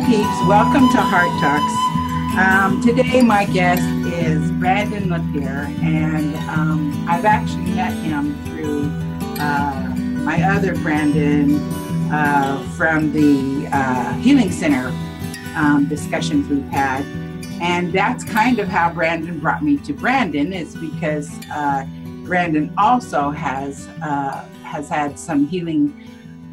peeps, welcome to Heart Talks. Today my guest is Brandon LaPier, and I've actually met him through my other Brandon from the Healing Center discussions we've had. And that's kind of how Brandon brought me to Brandon, is because Brandon also has had some healing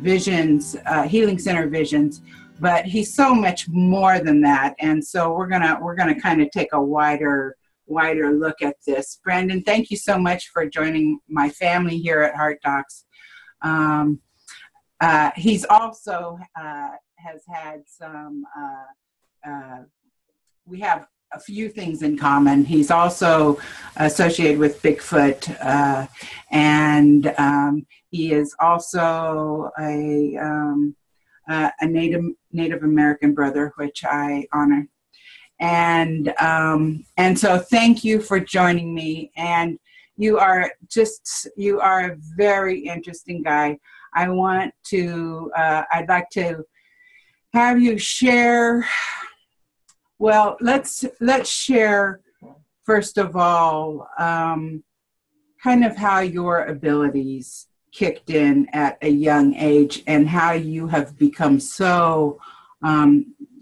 visions, Healing Center visions, but he's so much more than that. And so we're gonna kind of take a wider look at this. Brandon, thank you so much for joining my family here at Heart Talks. He's also has had some. We have a few things in common. He's also associated with Bigfoot, and he is also a Native American brother, which I honor. And so thank you for joining me. And you are a very interesting guy. I'd like to have you share. Well, let's share, first of all, kind of how your abilities kicked in at a young age and how you have become so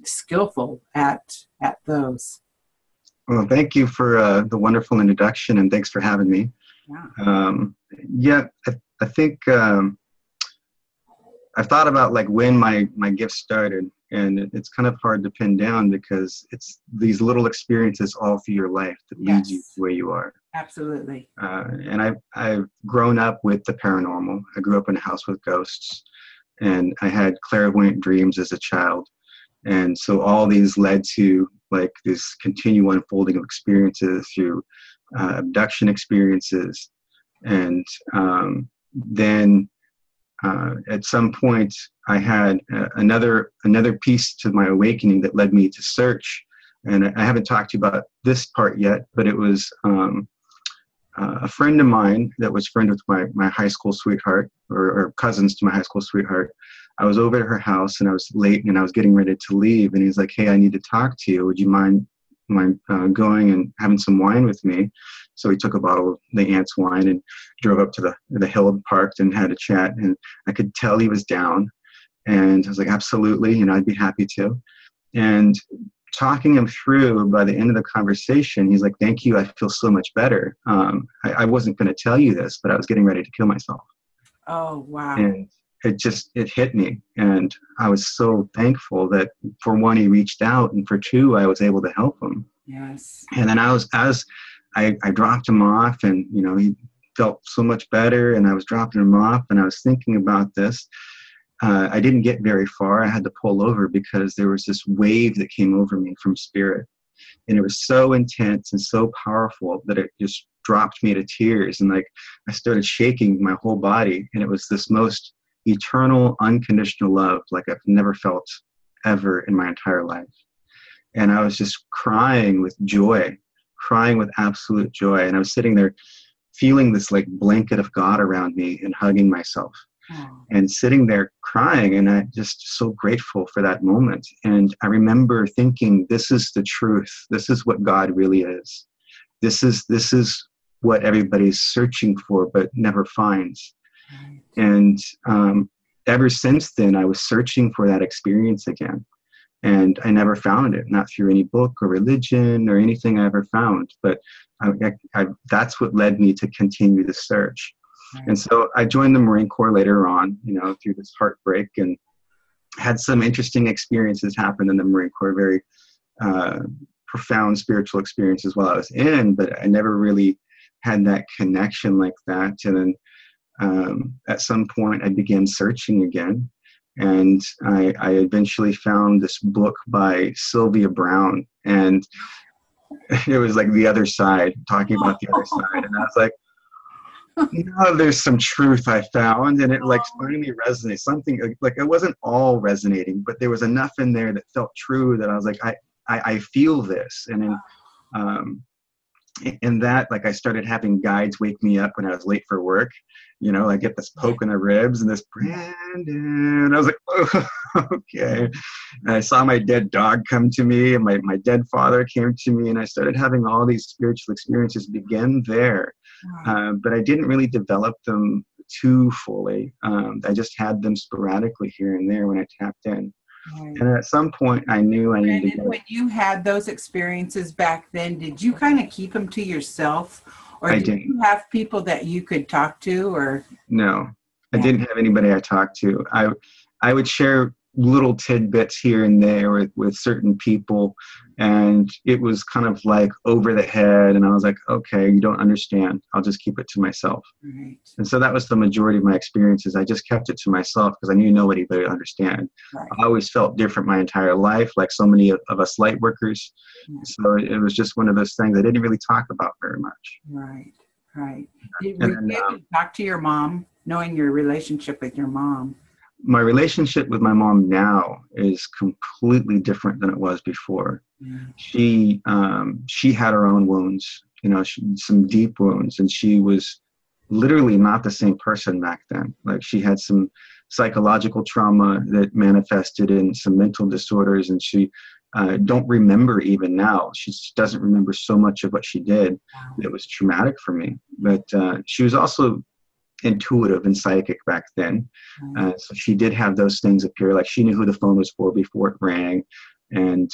skillful at those. Well, thank you for the wonderful introduction, and thanks for having me. Yeah. I think I've thought about like when my gift started, and it's kind of hard to pin down because it's these little experiences all through your life that leads you to where you are. Absolutely. And I've grown up with the paranormal. I grew up in a house with ghosts, and I had clairvoyant dreams as a child. And so all these led to like this continual unfolding of experiences through abduction experiences. And then at some point I had another piece to my awakening that led me to search. And I haven't talked to you about this part yet, but it was a friend of mine that was friend with my high school sweetheart, or cousins to my high school sweetheart. I was over at her house and I was late and I was getting ready to leave. And he's like, "Hey, I need to talk to you. Would you mind going and having some wine with me?" So he took a bottle of the aunt's wine and drove up to the hill and parked and had a chat. And I could tell he was down. And I was like, "Absolutely, I'd be happy to." And talking him through, by the end of the conversation, he's like, "Thank you. I feel so much better. I wasn't going to tell you this, but I was getting ready to kill myself." Oh, wow. And it hit me. And I was so thankful that for one, he reached out, and for two, I was able to help him. Yes. And then I dropped him off, and, he felt so much better, and I was dropping him off, and I was thinking about this. I didn't get very far. I had to pull over because there was this wave that came over me from spirit. And it was so intense and so powerful that it just dropped me to tears. And like, I started shaking my whole body. And it was this most eternal, unconditional love like I've never felt ever in my entire life. And I was just crying with joy, crying with absolute joy. And I was sitting there feeling this like blanket of God around me and hugging myself. And sitting there crying, and I'm just so grateful for that moment. And I remember thinking, this is the truth. This is what God really is. This is what everybody's searching for but never finds. And ever since then, I was searching for that experience again. And I never found it, not through any book or religion or anything I ever found. But that's what led me to continue the search. And so I joined the Marine Corps later on, through this heartbreak, and had some interesting experiences happen in the Marine Corps, very profound spiritual experiences while I was in, but I never really had that connection like that. And then at some point I began searching again, and I eventually found this book by Sylvia Brown, and it was like the other side, talking about the other side. And I was like, there's some truth I found, and it like finally resonates. Something like it wasn't all resonating, but there was enough in there that felt true that I was like, I feel this. And then And that, like, I started having guides wake me up when I was late for work. You know, I get this poke in the ribs and this, Brandon. I was like, oh, okay. And I saw my dead dog come to me, and my dead father came to me, and I started having all these spiritual experiences begin there. But I didn't really develop them too fully. I just had them sporadically here and there when I tapped in. Right. And at some point, I knew I needed to go. When you had those experiences back then, did you kind of keep them to yourself, or did you have people that you could talk to? Or no, I didn't have anybody I talked to. I would share little tidbits here and there with certain people, and it was kind of like over the head, and I was like, okay, you don't understand, I'll just keep it to myself. Right. And so that was the majority of my experiences. I just kept it to myself because I knew nobody would understand. Right. I always felt different my entire life, like so many of us light workers. Right. So it was just one of those things I didn't really talk about very much. Right, right. Were you able to talk to your mom, knowing your relationship with your mom? My relationship with my mom now is completely different than it was before. She had her own wounds, you know, some deep wounds, and she was literally not the same person back then. Like, she had some psychological trauma that manifested in some mental disorders, and she don't remember even now. She doesn't remember so much of what she did. It was traumatic for me. But she was also intuitive and psychic back then. So she did have those things appear, like she knew who the phone was for before it rang, and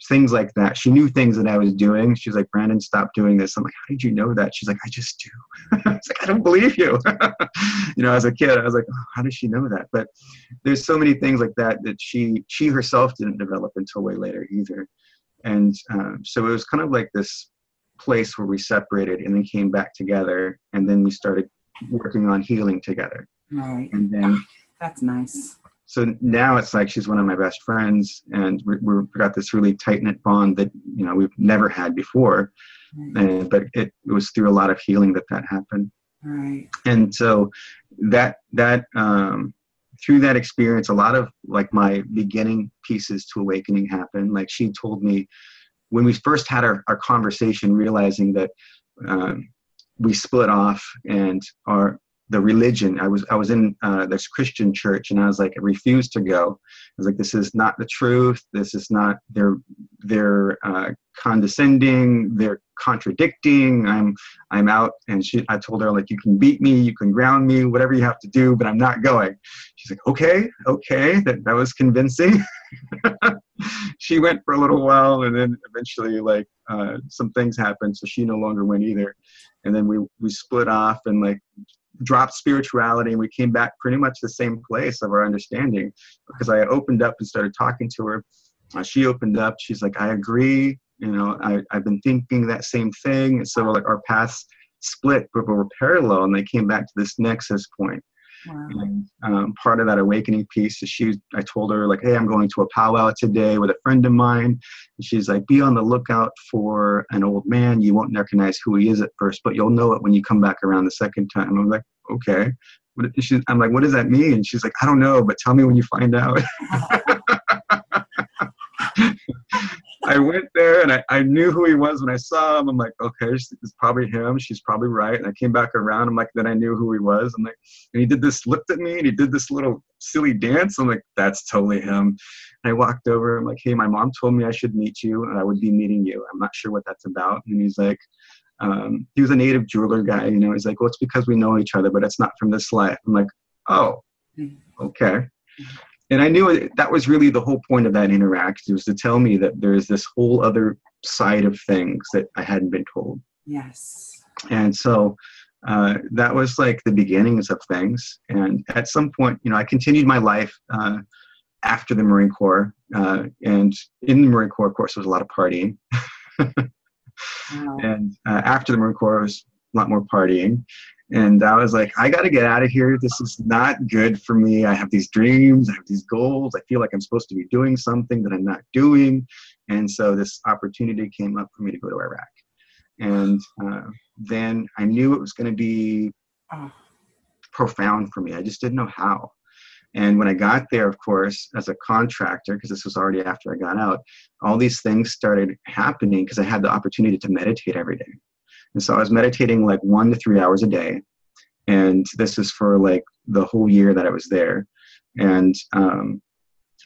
things like that. She knew things that I was doing. She was like, Brandon, stop doing this. I'm like, how did you know that? She's like, I just do. It's like, I don't believe you. You know, as a kid, I was like, oh, how does she know that? But there's so many things like that she herself didn't develop until way later either. And so it was kind of like this place where we separated and then came back together, and then we started working on healing together. Right. And then that's nice. So now it's like she's one of my best friends, and we've got this really tight-knit bond that, you know, we've never had before. But it was through a lot of healing that happened. Right. And so that through that experience, a lot of like my beginning pieces to awakening happened. Like, she told me when we first had our conversation, realizing that we split off, and the religion, I was in this Christian church, and I was like, I refused to go. I was like, this is not the truth. This is not, they're condescending. They're contradicting. I'm out. And I told her, like, you can beat me, you can ground me, whatever you have to do, but I'm not going. She's like, okay. That was convincing. She went for a little while, and then eventually, like, some things happened, so she no longer went either. And then we split off and, like, dropped spirituality, and we came back pretty much the same place of our understanding, because I opened up and started talking to her. She opened up. She's like, I agree. You know, I've been thinking that same thing. And so, like, our paths split, but we were parallel, and they came back to this nexus point. Wow. And part of that awakening piece is I told her, like, hey, I'm going to a powwow today with a friend of mine. And she's like, be on the lookout for an old man. You won't recognize who he is at first, but you'll know it when you come back around the second time. I'm like, okay. I'm like, what does that mean? And she's like, I don't know, but tell me when you find out. I went there, and I knew who he was when I saw him. I'm like, okay, it's probably him. She's probably right. And I came back around. I'm like, then I knew who he was. I'm like, and he looked at me, and he did this little silly dance. I'm like, that's totally him. And I walked over. I'm like, hey, my mom told me I should meet you, and I would be meeting you. I'm not sure what that's about. And he's like, he was a native jeweler guy. You know, he's like, well, it's because we know each other, but it's not from this life. I'm like, oh, okay. And I knew that was really the whole point of that interaction, was to tell me that there's this whole other side of things that I hadn't been told. Yes. And so that was like the beginnings of things. And at some point, you know, I continued my life after the Marine Corps. And in the Marine Corps, of course, there was a lot of partying. Wow. And after the Marine Corps, there was a lot more partying. And I was like, I got to get out of here. This is not good for me. I have these dreams. I have these goals. I feel like I'm supposed to be doing something that I'm not doing. And so this opportunity came up for me to go to Iraq. And then I knew it was going to be profound for me. I just didn't know how. And when I got there, of course, as a contractor, because this was already after I got out, all these things started happening because I had the opportunity to meditate every day. And so I was meditating like 1 to 3 hours a day. And this is for like the whole year that I was there. And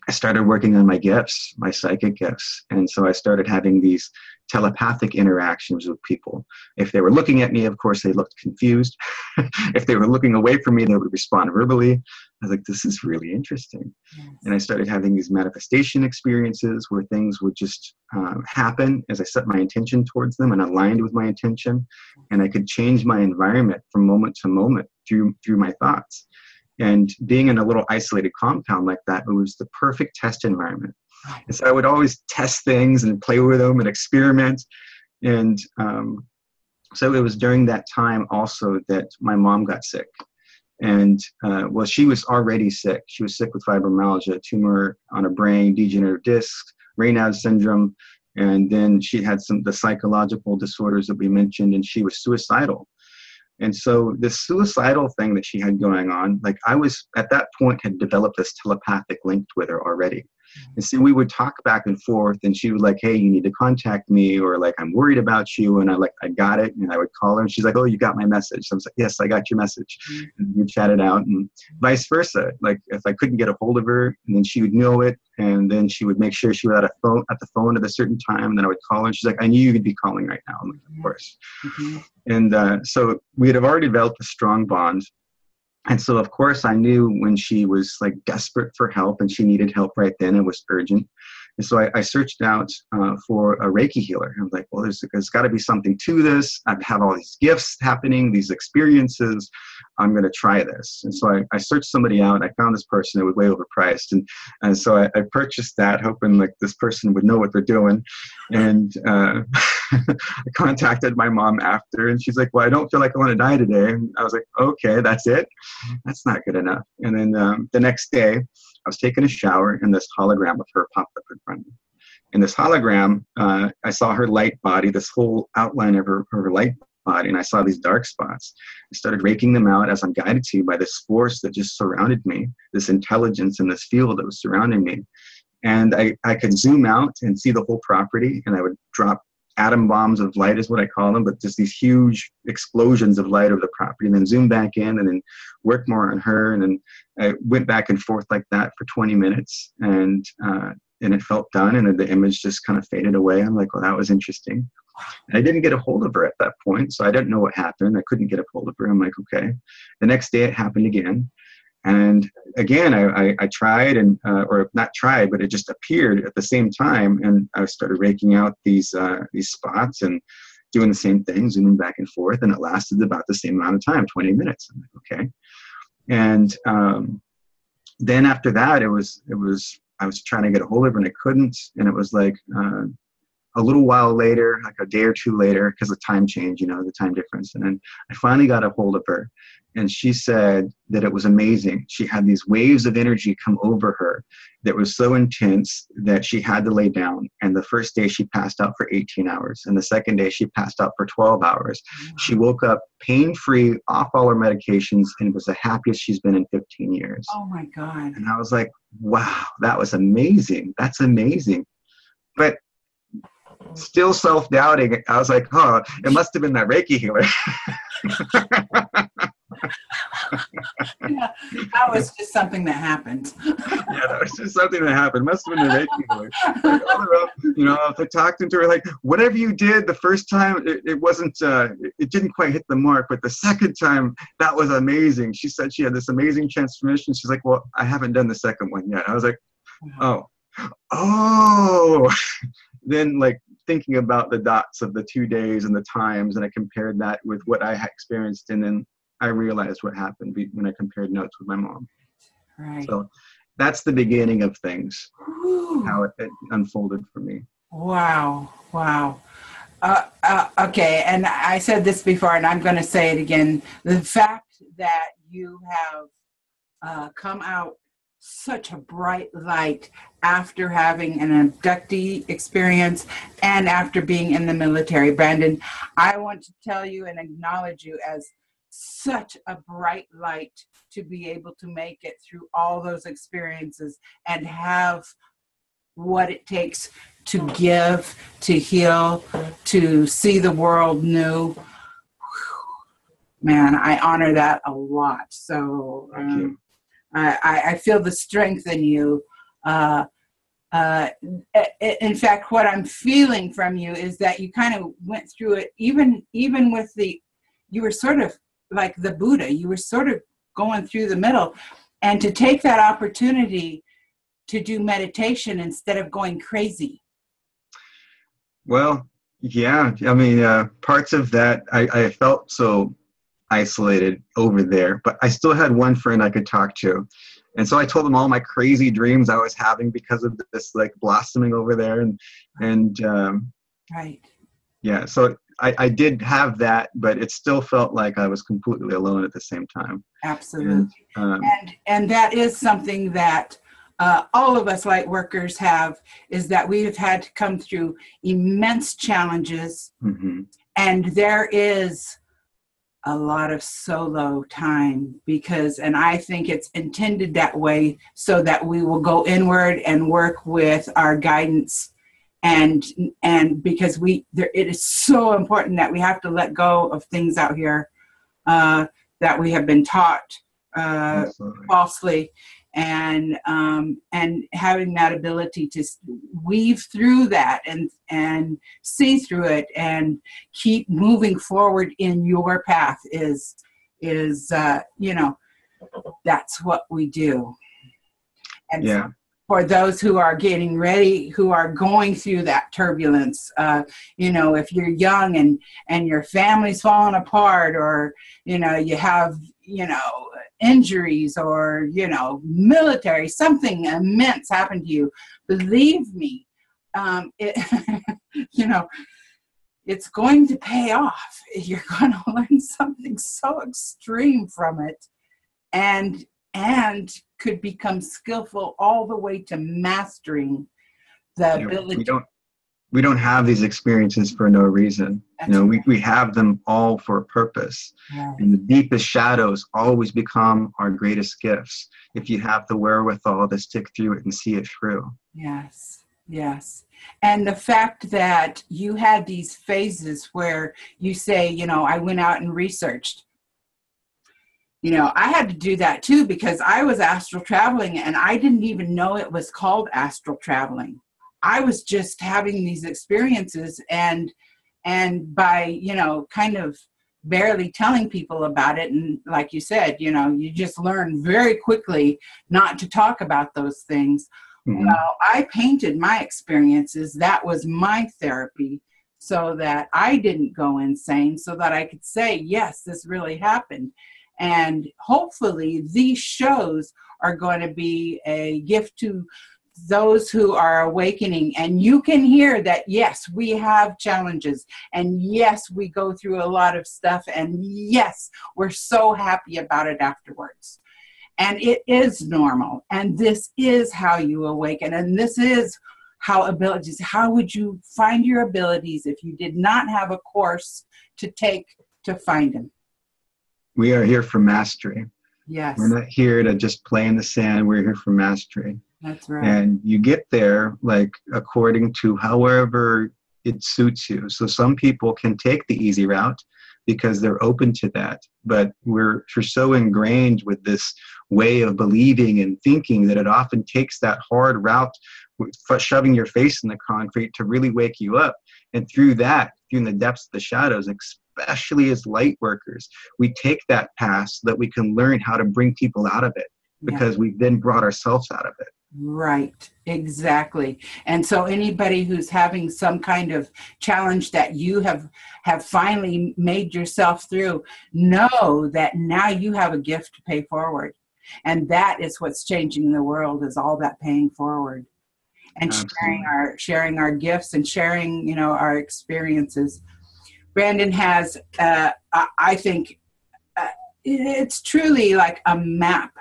I started working on my gifts, my psychic gifts. And so I started having these telepathic interactions with people. If they were looking at me, of course, they looked confused. If they were looking away from me, they would respond verbally. I was like, this is really interesting. Yes. And I started having these manifestation experiences where things would just happen as I set my intention towards them and aligned with my intention. And I could change my environment from moment to moment through my thoughts. And being in a little isolated compound like that, it was the perfect test environment. And so I would always test things and play with them and experiment. And so it was during that time also that my mom got sick. And well, she was already sick. She was sick with fibromyalgia, a tumor on her brain, degenerative disc, Raynaud's syndrome. And then she had the psychological disorders that we mentioned, and she was suicidal. And so this suicidal thing that she had going on, like I was at that point had developed this telepathic link with her already. And so we would talk back and forth, and she would like, hey, you need to contact me, or like, I'm worried about you. And I got it. And I would call her, and she's like, oh, you got my message. So I was like, yes, I got your message. And we chatted out, and vice versa. Like if I couldn't get a hold of her, and then she would know it. And then she would make sure she was at the phone at a certain time. And then I would call her, and she's like, I knew you could be calling right now. I'm like, of course. Mm-hmm. And so we had already developed a strong bond. And so, of course, I knew when she was like desperate for help and she needed help right then, it was urgent. And so I searched out for a Reiki healer. I was like, well, there's got to be something to this. I have all these gifts happening, these experiences. I'm going to try this. And so I searched somebody out. I found this person. It was way overpriced. And so I purchased that, hoping like this person would know what they're doing. And I contacted my mom after, and she's like, well, I don't feel like I want to die today. And I was like, okay, that's it. That's not good enough. And then the next day, I was taking a shower, and this hologram of her popped up in front of me. In this hologram, I saw her light body, this whole outline of her light body, and I saw these dark spots. I started raking them out as I'm guided to by this force that just surrounded me, this intelligence in this field that was surrounding me. And I could zoom out and see the whole property, and I would drop atom bombs of light is what I call them, but just these huge explosions of light over the property, and then zoom back in and then work more on her. And then I went back and forth like that for 20 minutes, and it felt done, and then the image just kind of faded away. I'm like, well, that was interesting. And I didn't get a hold of her at that point, so I didn't know what happened. I couldn't get a hold of her. I'm like, okay. The next day it happened again. And again, I tried or not tried, but it just appeared at the same time. And I started raking out these spots and doing the same thing, zooming back and forth. And it lasted about the same amount of time, 20 minutes. I'm like, okay. And then after that, I was trying to get a hold of her, and I couldn't. And it was like a little while later, like a day or two later, because of time change, the time difference. And then I finally got a hold of her, and she said that it was amazing. She had these waves of energy come over her that was so intense that she had to lay down. And the first day she passed out for 18 hours. And the second day she passed out for 12 hours. Wow. She woke up pain-free, off all her medications, and was the happiest she's been in 15 years. Oh my God. And I was like, wow, that was amazing. That's amazing. But still self-doubting. I was like, oh, it must have been that Reiki healer. Yeah, that was just something that happened. Yeah, that was just something that happened. Must have been the Reiki healer. I talked to her, like, whatever you did the first time, it wasn't, it didn't quite hit the mark, but the second time, that was amazing. She said she had this amazing transformation. She's like, well, I haven't done the second one yet. I was like, oh. Then like thinking about the dots of the 2 days and the times, and I compared that with what I had experienced, and then I realized what happened when I compared notes with my mom. Right. So that's the beginning of things, how it unfolded for me. Wow. Okay, and I said this before, and I'm going to say it again. The fact that you have come out such a bright light after having an abductee experience and after being in the military. Brandon, I want to tell you and acknowledge you as such a bright light to be able to make it through all those experiences and have what it takes to give, to heal, to see the world new. Man, I honor that a lot. So I feel the strength in you. In fact, what I'm feeling from you is that you kind of went through it, even with you were sort of like the Buddha. You were sort of going through the middle, and to take that opportunity to do meditation instead of going crazy. Well, yeah. I mean, parts of that, I felt so isolated over there, but I still had one friend I could talk to. And so I told them all my crazy dreams I was having because of this like blossoming over there. And right. Yeah, so I did have that, but it still felt like I was completely alone at the same time. Absolutely. And that is something that all of us light workers have, is that we have had to come through immense challenges. Mm-hmm. And there is a lot of solo time and I think it's intended that way so that we will go inward and work with our guidance. And because it is so important that we have to let go of things out here that we have been taught falsely, and having that ability to weave through that and see through it and keep moving forward in your path is that's what we do. And yeah. For those who are getting ready, who are going through that turbulence, if you're young and your family's falling apart, or, you have, injuries, or, military, something immense happened to you, believe me, it's going to pay off. You're going to learn something so extreme from it, and could become skillful all the way to mastering the ability. We don't have these experiences for no reason. We have them all for a purpose. Right. And the deepest shadows always become our greatest gifts if you have the wherewithal to stick through it and see it through. Yes. And the fact that you had these phases where you say, I went out and researched. I had to do that too, because I was astral traveling and I didn't even know it was called astral traveling. I was just having these experiences and by, kind of barely telling people about it. And like you said, you just learn very quickly not to talk about those things. Mm-hmm. Well, I painted my experiences. That was my therapy, so that I didn't go insane, so that I could say, yes, this really happened. And hopefully these shows are going to be a gift to those who are awakening. And you can hear that, yes, we have challenges. And yes, we go through a lot of stuff. And yes, we're so happy about it afterwards. And it is normal. And this is how you awaken. And this is how would you find your abilities if you did not have a course to take to find them? We are here for mastery. Yes. We're not here to just play in the sand. We're here for mastery. That's right. And you get there according to however it suits you. So some people can take the easy route because they're open to that. But we're so ingrained with this way of believing and thinking that it often takes that hard route, shoving your face in the concrete, to really wake you up. And through that, in the depths of the shadows, especially as light workers, we take that path so that we can learn how to bring people out of it, because we've then brought ourselves out of it. Right, exactly. And so anybody who's having some kind of challenge that you have finally made yourself through, know that now you have a gift to pay forward. And that is what's changing the world, is all that paying forward and sharing our gifts and sharing, our experiences. Brandon has, I think, it's truly like a map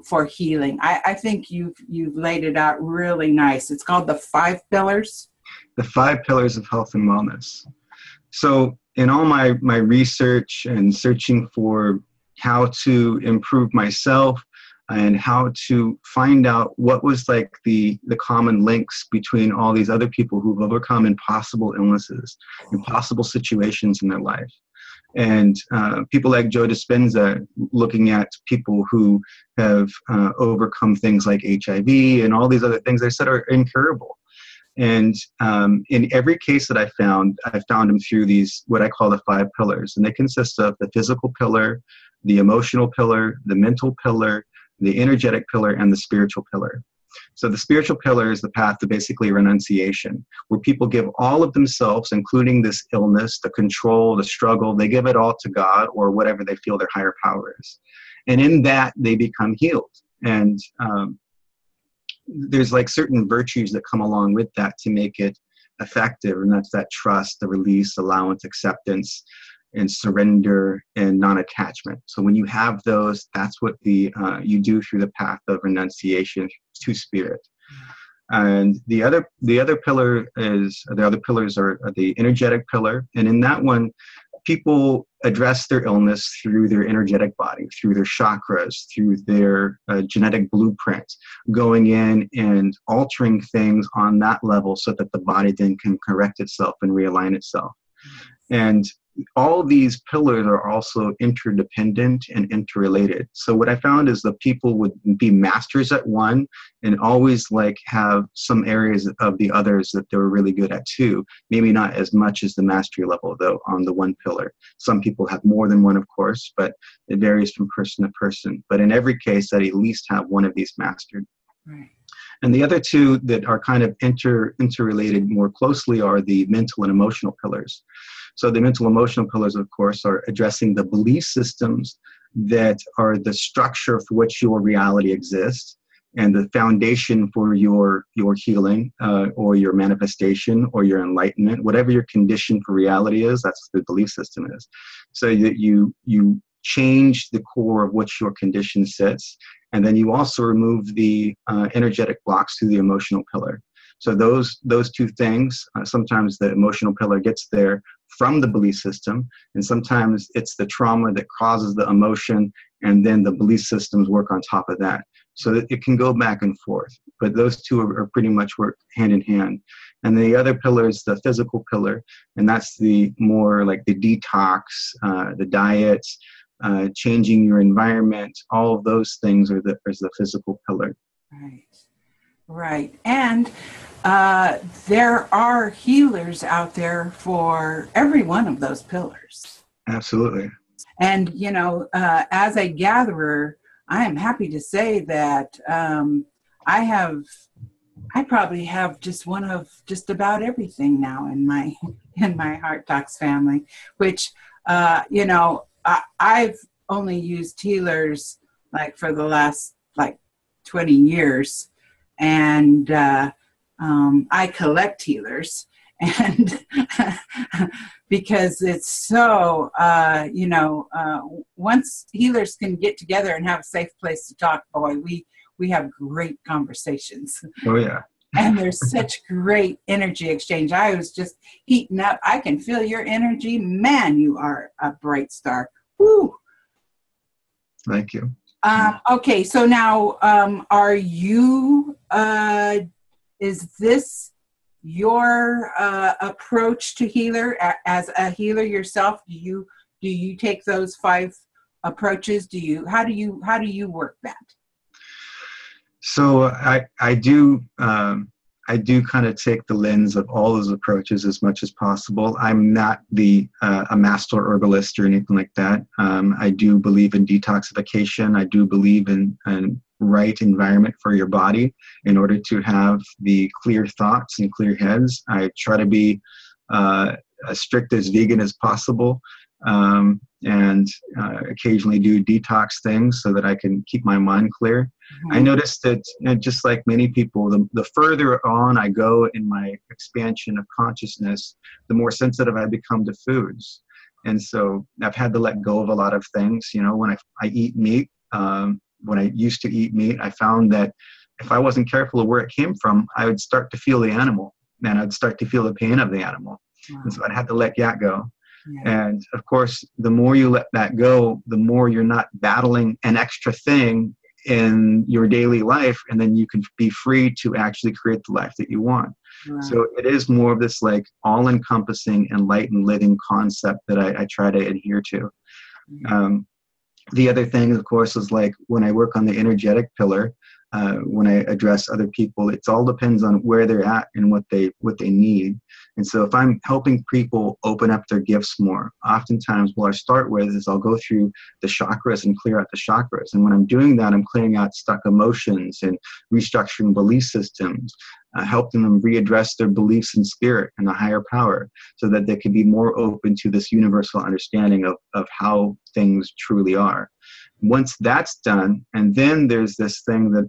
for healing. I think you've laid it out really nice. It's called the 5 pillars. The 5 pillars of health and wellness. So in all my research and searching for how to improve myself and how to find out what was like the common links between all these other people who've overcome impossible illnesses, impossible situations in their life. And people like Joe Dispenza, looking at people who have overcome things like HIV and all these other things they said are incurable. And in every case that I found them through these, what I call the 5 pillars. And they consist of the physical pillar, the emotional pillar, the mental pillar, the energetic pillar, and the spiritual pillar. So the spiritual pillar is the path to basically renunciation, where people give all of themselves, including this illness, the control, the struggle, they give it all to God or whatever they feel their higher power is. And in that, they become healed. And there's like certain virtues that come along with that to make it effective. And that's that trust, the release, allowance, acceptance, and surrender and non-attachment. So when you have those, that's what you do through the path of renunciation to spirit. And the other pillar is, the other pillars are the energetic pillar. And in that one, people address their illness through their energetic body, through their chakras, through their genetic blueprint, going in and altering things on that level so that the body then can correct itself and realign itself. And all these pillars are also interdependent and interrelated. So what I found is that people would be masters at one and always like have some areas of the others that they were really good at too. Maybe not as much as the mastery level though on the one pillar. Some people have more than one, of course, but it varies from person to person. But in every case, that at least have one of these mastered. Right. And the other two that are kind of interrelated more closely are the mental and emotional pillars. So the mental emotional pillars, of course, are addressing the belief systems that are the structure for which your reality exists and the foundation for your healing or your manifestation or your enlightenment, whatever your condition for reality is, that's what the belief system is. So that you change the core of which your condition sits, and then you also remove the energetic blocks through the emotional pillar. So those two things, sometimes the emotional pillar gets there from the belief system, and sometimes it's the trauma that causes the emotion, and then the belief systems work on top of that. So that it can go back and forth. But those two are pretty much work hand in hand. And the other pillar is the physical pillar, and that's the more like the detox, the diets, changing your environment. All of those things is the physical pillar. Right. Right. And there are healers out there for every one of those pillars. Absolutely. And, as a gatherer, I am happy to say that I probably have just one of just about everything now in my Heart Talks family, which, I've only used healers like for the last 20 years. And I collect healers, and because it's so, once healers can get together and have a safe place to talk, boy, we have great conversations. Oh, yeah. And there's such great energy exchange. I was just heating up. I can feel your energy. Man, you are a bright star. Woo! Thank you. Okay, so now, are you, is this your approach to healer? As a healer yourself, do you take those 5 approaches? How do you work that? So I do kind of take the lens of all those approaches as much as possible. I'm not a master herbalist or anything like that. I do believe in detoxification. I do believe in right environment for your body in order to have the clear thoughts and clear heads. I try to be as strict as vegan as possible, and occasionally do detox things so that I can keep my mind clear. Mm-hmm. I noticed that just like many people, the further on I go in my expansion of consciousness, the more sensitive I become to foods. And so I've had to let go of a lot of things. When I eat meat, when I used to eat meat, I found that if I wasn't careful of where it came from, I would start to feel the animal, and I'd start to feel the pain of the animal. Wow. And so I'd have to let that go. Yeah. And of course, the more you let that go, the more you're not battling an extra thing in your daily life, and then you can be free to actually create the life that you want. Right. So it is more of this like all-encompassing enlightened living concept that I try to adhere to. The other thing, of course, is like when I work on the energetic pillar, when I address other people, it all depends on where they're at and what they need. And so if I'm helping people open up their gifts more, oftentimes what I start with is I'll go through the chakras and clear out the chakras. And when I'm doing that, I'm clearing out stuck emotions and restructuring belief systems, helping them readdress their beliefs in spirit and a higher power so that they can be more open to this universal understanding of how things truly are. Once that's done, and then there's this thing that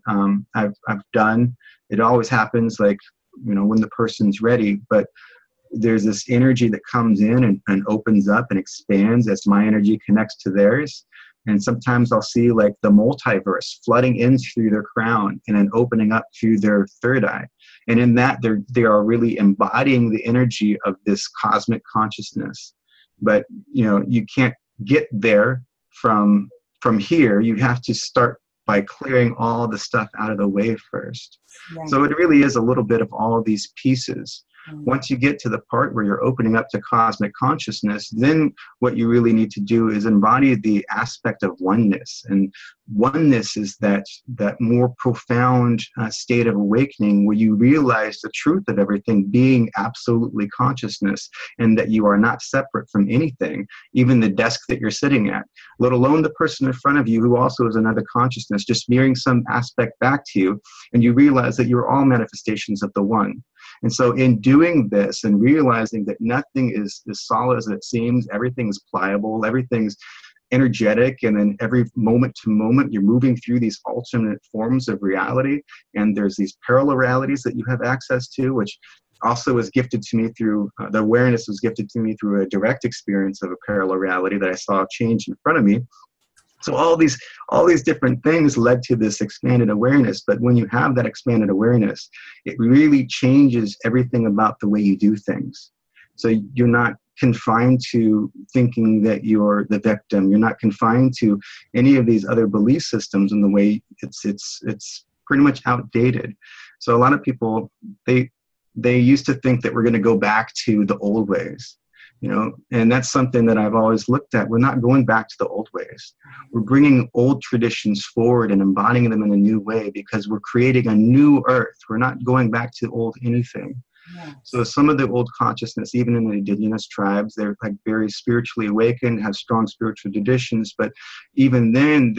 I've done. It always happens like, when the person's ready, but there's this energy that comes in and opens up and expands as my energy connects to theirs. And sometimes I'll see like the multiverse flooding in through their crown and then opening up through their third eye. And in that, they are really embodying the energy of this cosmic consciousness. But, you can't get there from here. You have to start by clearing all the stuff out of the way first. Right. So it really is a little bit of all of these pieces. Once you get to the part where you're opening up to cosmic consciousness, then what you really need to do is embody the aspect of oneness. And oneness is that more profound state of awakening where you realize the truth of everything being absolutely consciousness, and that you are not separate from anything, even the desk that you're sitting at, let alone the person in front of you who also is another consciousness, just mirroring some aspect back to you. And you realize that you're all manifestations of the one. And so in doing this and realizing that nothing is as solid as it seems, everything is pliable, everything's energetic, and then every moment to moment you're moving through these alternate forms of reality, and there's these parallel realities that you have access to, which also was gifted to me through, the awareness was gifted to me through a direct experience of a parallel reality that I saw change in front of me. So all these different things led to this expanded awareness. But when you have that expanded awareness, it really changes everything about the way you do things. So you're not confined to thinking that you're the victim. You're not confined to any of these other belief systems in the way it's pretty much outdated. So a lot of people, they used to think that we're going to go back to the old ways. And that's something that I've always looked at. We're not going back to the old ways. We're bringing old traditions forward and embodying them in a new way because we're creating a new earth. We're not going back to old anything. Yes. So some of the old consciousness, even in the indigenous tribes, they're like very spiritually awakened, have strong spiritual traditions. But even then,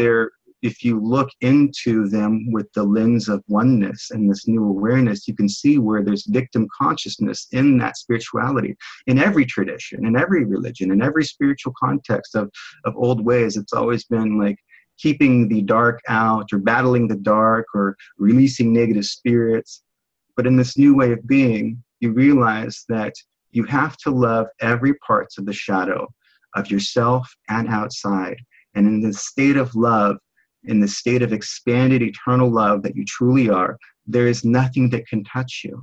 if you look into them with the lens of oneness and this new awareness, you can see where there's victim consciousness in that spirituality. In every tradition, in every religion, in every spiritual context of old ways, it's always been like keeping the dark out or battling the dark or releasing negative spirits. But in this new way of being, you realize that you have to love every part of the shadow of yourself and outside. And in this state of love, in the state of expanded eternal love that you truly are, there is nothing that can touch you.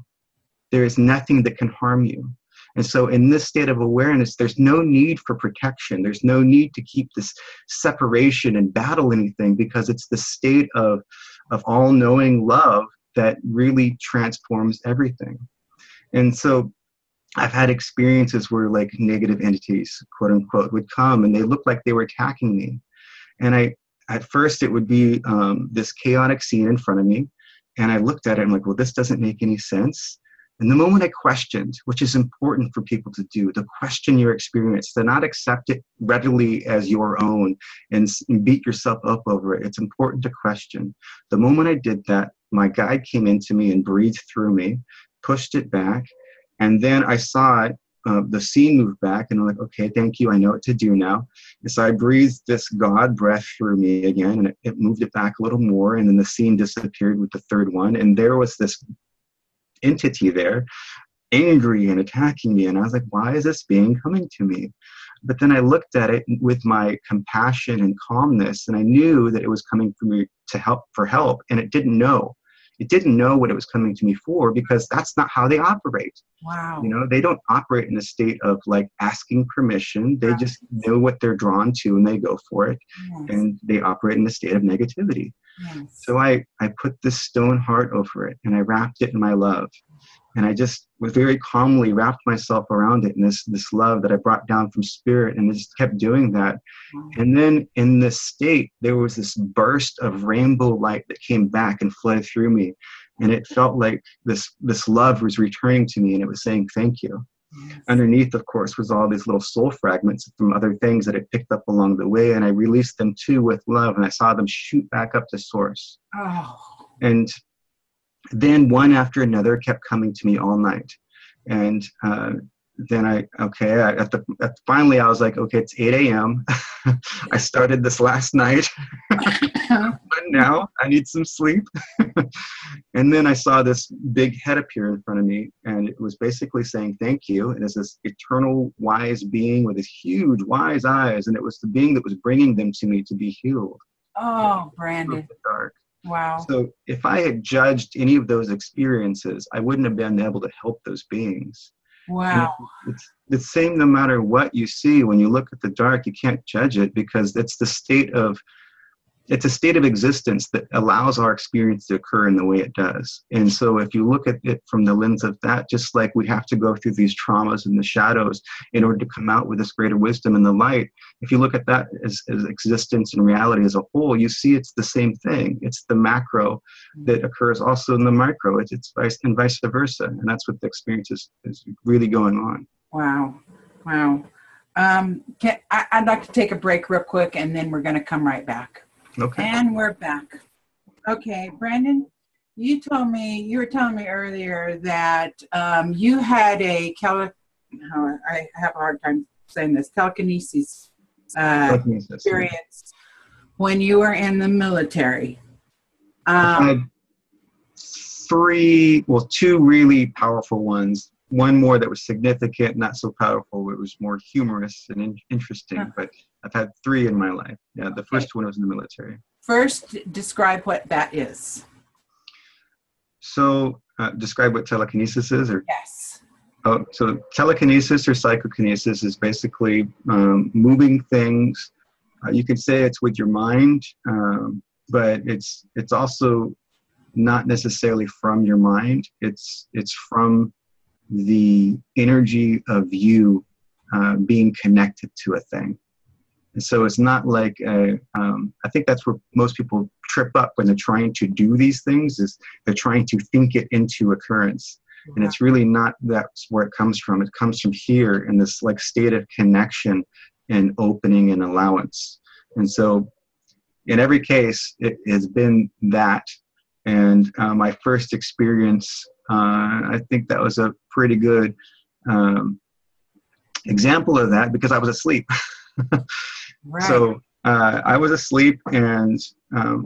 There is nothing that can harm you. And so in this state of awareness, there's no need for protection. There's no need to keep this separation and battle anything, because it's the state of all-knowing love that really transforms everything. And so I've had experiences where like negative entities, quote unquote, would come and they looked like they were attacking me. And at first, it would be this chaotic scene in front of me. And I looked at it and I'm like, well, this doesn't make any sense. And the moment I questioned, which is important for people to do, to question your experience, to not accept it readily as your own and beat yourself up over it. It's important to question. The moment I did that, my guide came into me and breathed through me, pushed it back. And then I saw it. The scene moved back and I'm like, okay, thank you. I know what to do now. And so I breathed this God breath through me again, and it moved it back a little more. And then the scene disappeared with the third one. And there was this entity there, angry and attacking me. And I was like, why is this being coming to me? But then I looked at it with my compassion and calmness, and I knew that it was coming for me for help, and it didn't know. it didn't know what it was coming to me for, because that's not how they operate. Wow. You know, they don't operate in a state of like asking permission. They Right. just know what they're drawn to and they go for it. Yes. And they operate in a state of negativity. Yes. So I put this stone heart over it, and I wrapped it in my love. And I just was very calmly wrapped myself around it in this love that I brought down from spirit, and I just kept doing that. And then in this state, there was this burst of rainbow light that came back and flowed through me. And it felt like this love was returning to me, and it was saying, thank you. Yes. Underneath, of course, was all these little soul fragments from other things that I picked up along the way, and I released them too with love, and I saw them shoot back up to source. Oh. And then one after another kept coming to me all night. And then finally I was like, okay, it's 8 a.m. I started this last night. But now I need some sleep. And then I saw this big head appear in front of me, and it was basically saying thank you. And it's this eternal wise being with these huge wise eyes, and it was the being that was bringing them to me to be healed. Oh, Brandon. Dark. Wow. So if I had judged any of those experiences, I wouldn't have been able to help those beings. Wow. It's the same no matter what you see. When you look at the dark, you can't judge it, because it's a state of existence that allows our experience to occur in the way it does. And so if you look at it from the lens of that, just like we have to go through these traumas and the shadows in order to come out with this greater wisdom and the light, if you look at that as existence and reality as a whole, you see it's the same thing. It's the macro that occurs also in the micro. It's vice versa. And that's what the experience is really going on. Wow. Wow. I'd like to take a break real quick, and then we're going to come right back. Okay. And we're back. Okay, Brandon, you were telling me earlier that you had I have a hard time saying this, telekinesis experience when you were in the military. I had two really powerful ones. One more that was significant, not so powerful. It was more humorous and interesting, but I've had 3 in my life. Yeah, the first one was in the military. First, describe what that is. So, describe what telekinesis is? Or? Yes. Oh, so telekinesis or psychokinesis is basically moving things. You could say it's with your mind, but it's also not necessarily from your mind. It's from the energy of you being connected to a thing. And so it's not like, I think that's where most people trip up when they're trying to do these things, is they're trying to think it into occurrence. And it's really not, that's where it comes from. It comes from here in this like state of connection and opening and allowance. And so in every case, it has been that. And my first experience, I think that was a pretty good example of that, because I was asleep. Right. So I was asleep, and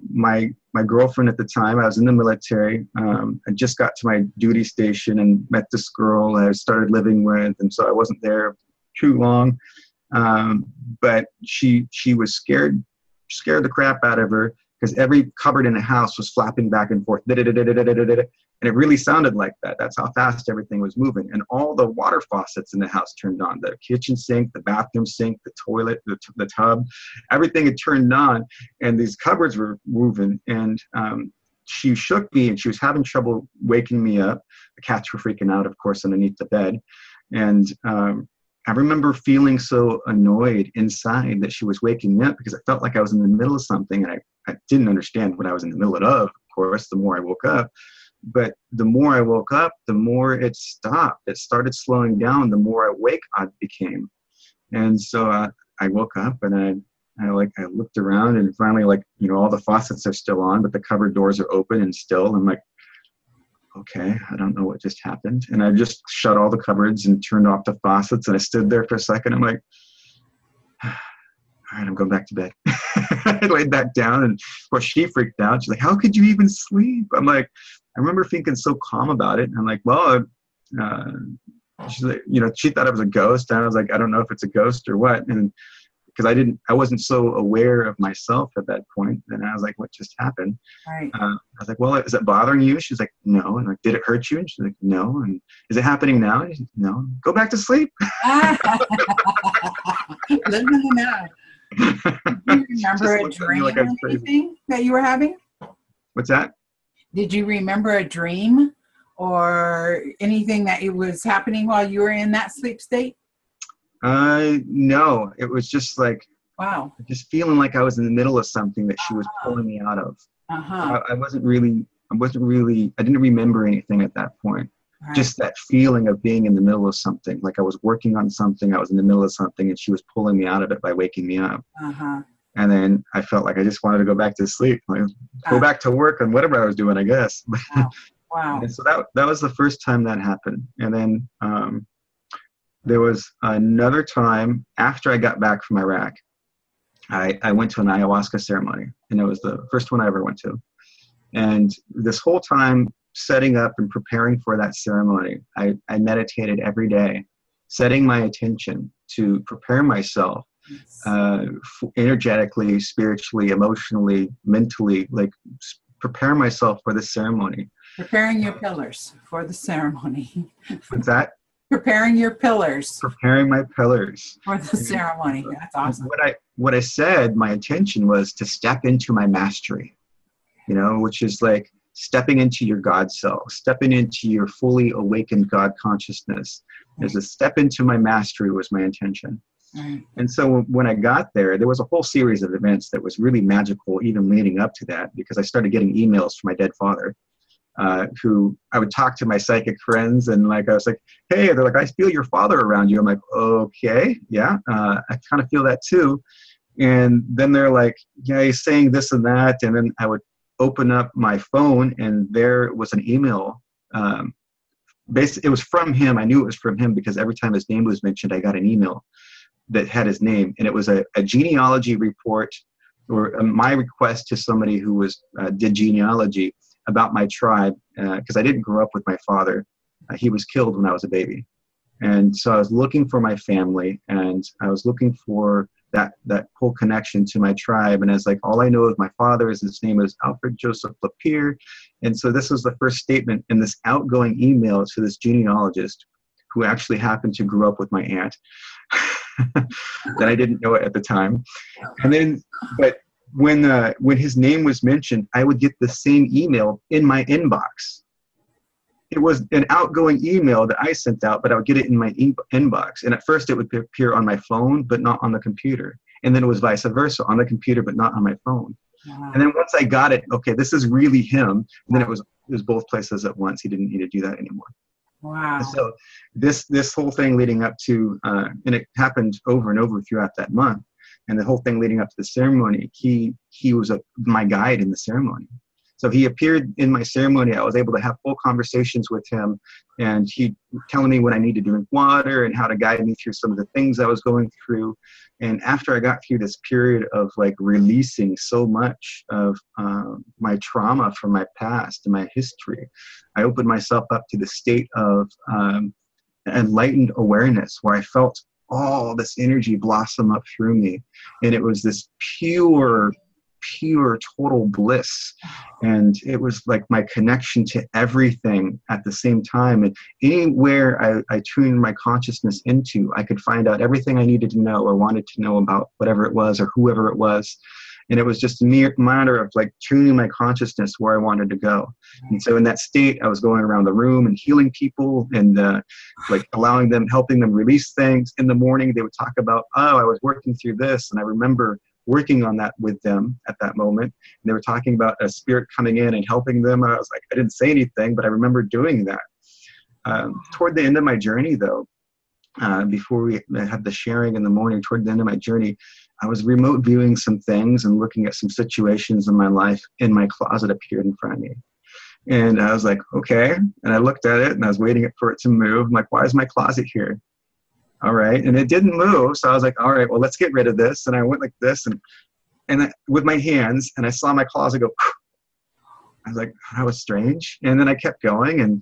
my girlfriend at the time, I was in the military. I just got to my duty station and met this girl I started living with, and so I wasn't there too long. But she was scared the crap out of her, because every cupboard in the house was flapping back and forth. And it really sounded like that. That's how fast everything was moving. And all the water faucets in the house turned on. The kitchen sink, the bathroom sink, the toilet, the tub, everything had turned on, and these cupboards were moving. And she shook me, and she was having trouble waking me up. The cats were freaking out, of course, underneath the bed. And I remember feeling so annoyed inside that she was waking me up, because I felt like I was in the middle of something, and I didn't understand what I was in the middle of course, the more I woke up. But the more I woke up, the more it stopped. It started slowing down, the more awake I became. And so I woke up, and I looked around, and finally, all the faucets are still on, but the cupboard doors are open and still. I'm like, okay, I don't know what just happened. And I just shut all the cupboards and turned off the faucets, and I stood there for a second. I'm like, all right, I'm going back to bed. I laid back down, and of course she freaked out. She's like, how could you even sleep? I'm like, I remember thinking so calm about it. And I'm like, well, she's like, she thought it was a ghost. And I was like, I don't know if it's a ghost or what. And I wasn't so aware of myself at that point. And I was like, what just happened? Right. I was like, well, is it bothering you? She's like, no. And like, did it hurt you? And she's like, no. And is it happening now? And she's like, no. Go back to sleep. Live in the now. Do you remember a dream like or anything that you were having? What's that? Did you remember a dream or anything that it was happening while you were in that sleep state? No, it was just like, wow, just feeling like I was in the middle of something that she was pulling me out of. I didn't remember anything at that point. Right. Just that feeling of being in the middle of something, like I was working on something, I was in the middle of something, and she was pulling me out of it by waking me up. And then I felt like I just wanted to go back to sleep, like, go back to work on whatever I was doing, I guess. Wow. And so that was the first time that happened. And then there was another time after I got back from Iraq. I went to an ayahuasca ceremony, and it was the first one I ever went to. And this whole time setting up and preparing for that ceremony, I meditated every day, setting my attention to prepare myself energetically, spiritually, emotionally, mentally, like prepare myself for the ceremony. Preparing your pillars for the ceremony. What's that? Preparing your pillars. Preparing my pillars. For the ceremony. That's awesome. What I said, my intention was to step into my mastery, which is like stepping into your God self, stepping into your fully awakened God consciousness. As a step into my mastery was my intention. Right. And so when I got there was a whole series of events that was really magical, even leading up to that, because I started getting emails from my dead father. Who I would talk to my psychic friends, and like I was like, hey, they're like, I feel your father around you. I'm like, okay, yeah, I kind of feel that too. And then they're like, yeah, he's saying this and that. And then I would open up my phone, and there was an email. Basically, it was from him. I knew it was from him because every time his name was mentioned, I got an email that had his name, and it was a genealogy report, or my request to somebody who did genealogy about my tribe, because I didn't grow up with my father. He was killed when I was a baby. And so I was looking for my family, and I was looking for that whole connection to my tribe. And I was like, all I know of my father is his name is Alfred Joseph LaPier. And so this was the first statement in this outgoing email to this genealogist, who actually happened to grow up with my aunt. That I didn't know it at the time. And then, but when his name was mentioned, I would get the same email in my inbox. It was an outgoing email that I sent out, but I would get it in my inbox. And at first it would appear on my phone, but not on the computer. And then it was vice versa, on the computer, but not on my phone. Wow. And then once I got it, okay, this is really him. And then it was both places at once. He didn't need to do that anymore. Wow. And so this whole thing leading up to, and it happened over and over throughout that month. And the whole thing leading up to the ceremony, he was my guide in the ceremony. So he appeared in my ceremony. I was able to have full conversations with him, and he telling me when I need to drink water and how to guide me through some of the things I was going through. And after I got through this period of like releasing so much of my trauma from my past and my history, I opened myself up to the state of enlightened awareness, where I felt all this energy blossom up through me. And it was this pure total bliss. And it was like my connection to everything at the same time. And anywhere I tuned my consciousness into, I could find out everything I needed to know or wanted to know about whatever it was or whoever it was. And it was just a mere matter of like tuning my consciousness where I wanted to go. And so in that state, I was going around the room and healing people and like helping them release things. In the morning, they would talk about, oh, I was working through this. And I remember working on that with them at that moment. And they were talking about a spirit coming in and helping them. I was like, I didn't say anything, but I remember doing that. Toward the end of my journey, though, before we had the sharing in the morning, toward the end of my journey, I was remote viewing some things and looking at some situations in my life, and my closet appeared in front of me. And I was like, okay. And I looked at it and I was waiting for it to move. I'm like, why is my closet here? All right. And it didn't move. So I was like, all right, well, let's get rid of this. And I went like this and with my hands, and I saw my closet go. I was like, that was strange. And then I kept going.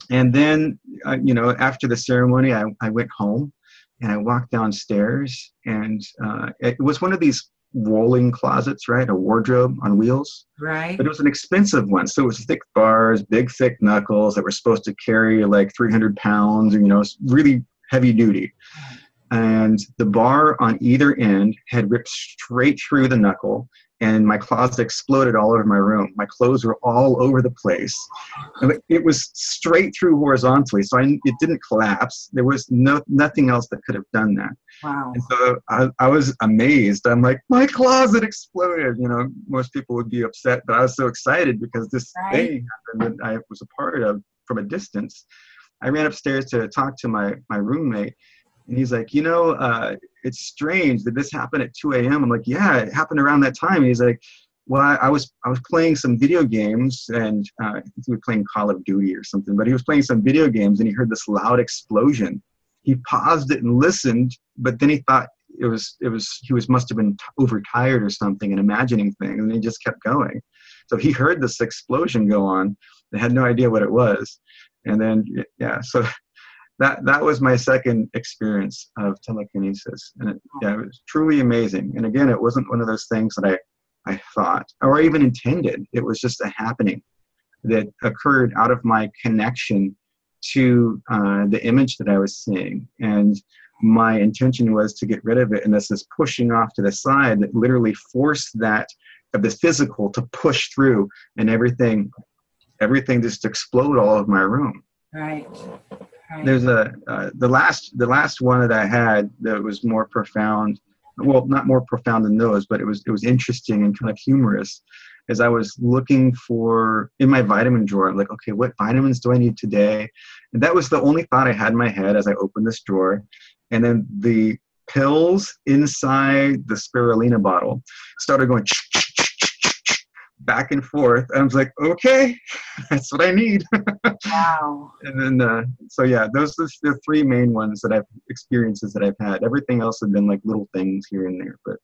And then, after the ceremony, I went home. and I walked downstairs, and it was one of these rolling closets, right? A wardrobe on wheels. Right. But it was an expensive one. So it was thick bars, big, thick knuckles that were supposed to carry like 300 pounds, and, really heavy duty. And the bar on either end had ripped straight through the knuckle, and my closet exploded all over my room. My clothes were all over the place. And it was straight through horizontally, so it didn't collapse. There was nothing else that could have done that. Wow. And so I was amazed. I'm like, my closet exploded. Most people would be upset, but I was so excited because this thing happened that I was a part of from a distance. I ran upstairs to talk to my roommate. And he's like, it's strange that this happened at 2 a.m. I'm like, yeah, it happened around that time. And he's like, well, I was playing some video games, and I think we were playing Call of Duty or something, but he was playing some video games, and he heard this loud explosion. He paused it and listened, but then he thought he must have been overtired or something and imagining things, and he just kept going. So he heard this explosion go on. They had no idea what it was. And then, so that was my second experience of telekinesis. And it was truly amazing. And again, it wasn't one of those things that I thought or even intended. It was just a happening that occurred out of my connection to the image that I was seeing. And my intention was to get rid of it. And this is pushing off to the side that literally forced that of the physical to push through, and everything just explode all of my room. Right. There's the last one that I had that was more profound. Well, not more profound than those, but it was interesting and kind of humorous. As I was looking for in my vitamin drawer, I'm like, okay, what vitamins do I need today? And that was the only thought I had in my head as I opened this drawer. And then the pills inside the spirulina bottle started going back and forth. And I was like, okay, that's what I need. Wow. And then, those are the three main ones experiences that I've had. Everything else have been like little things here and there, but.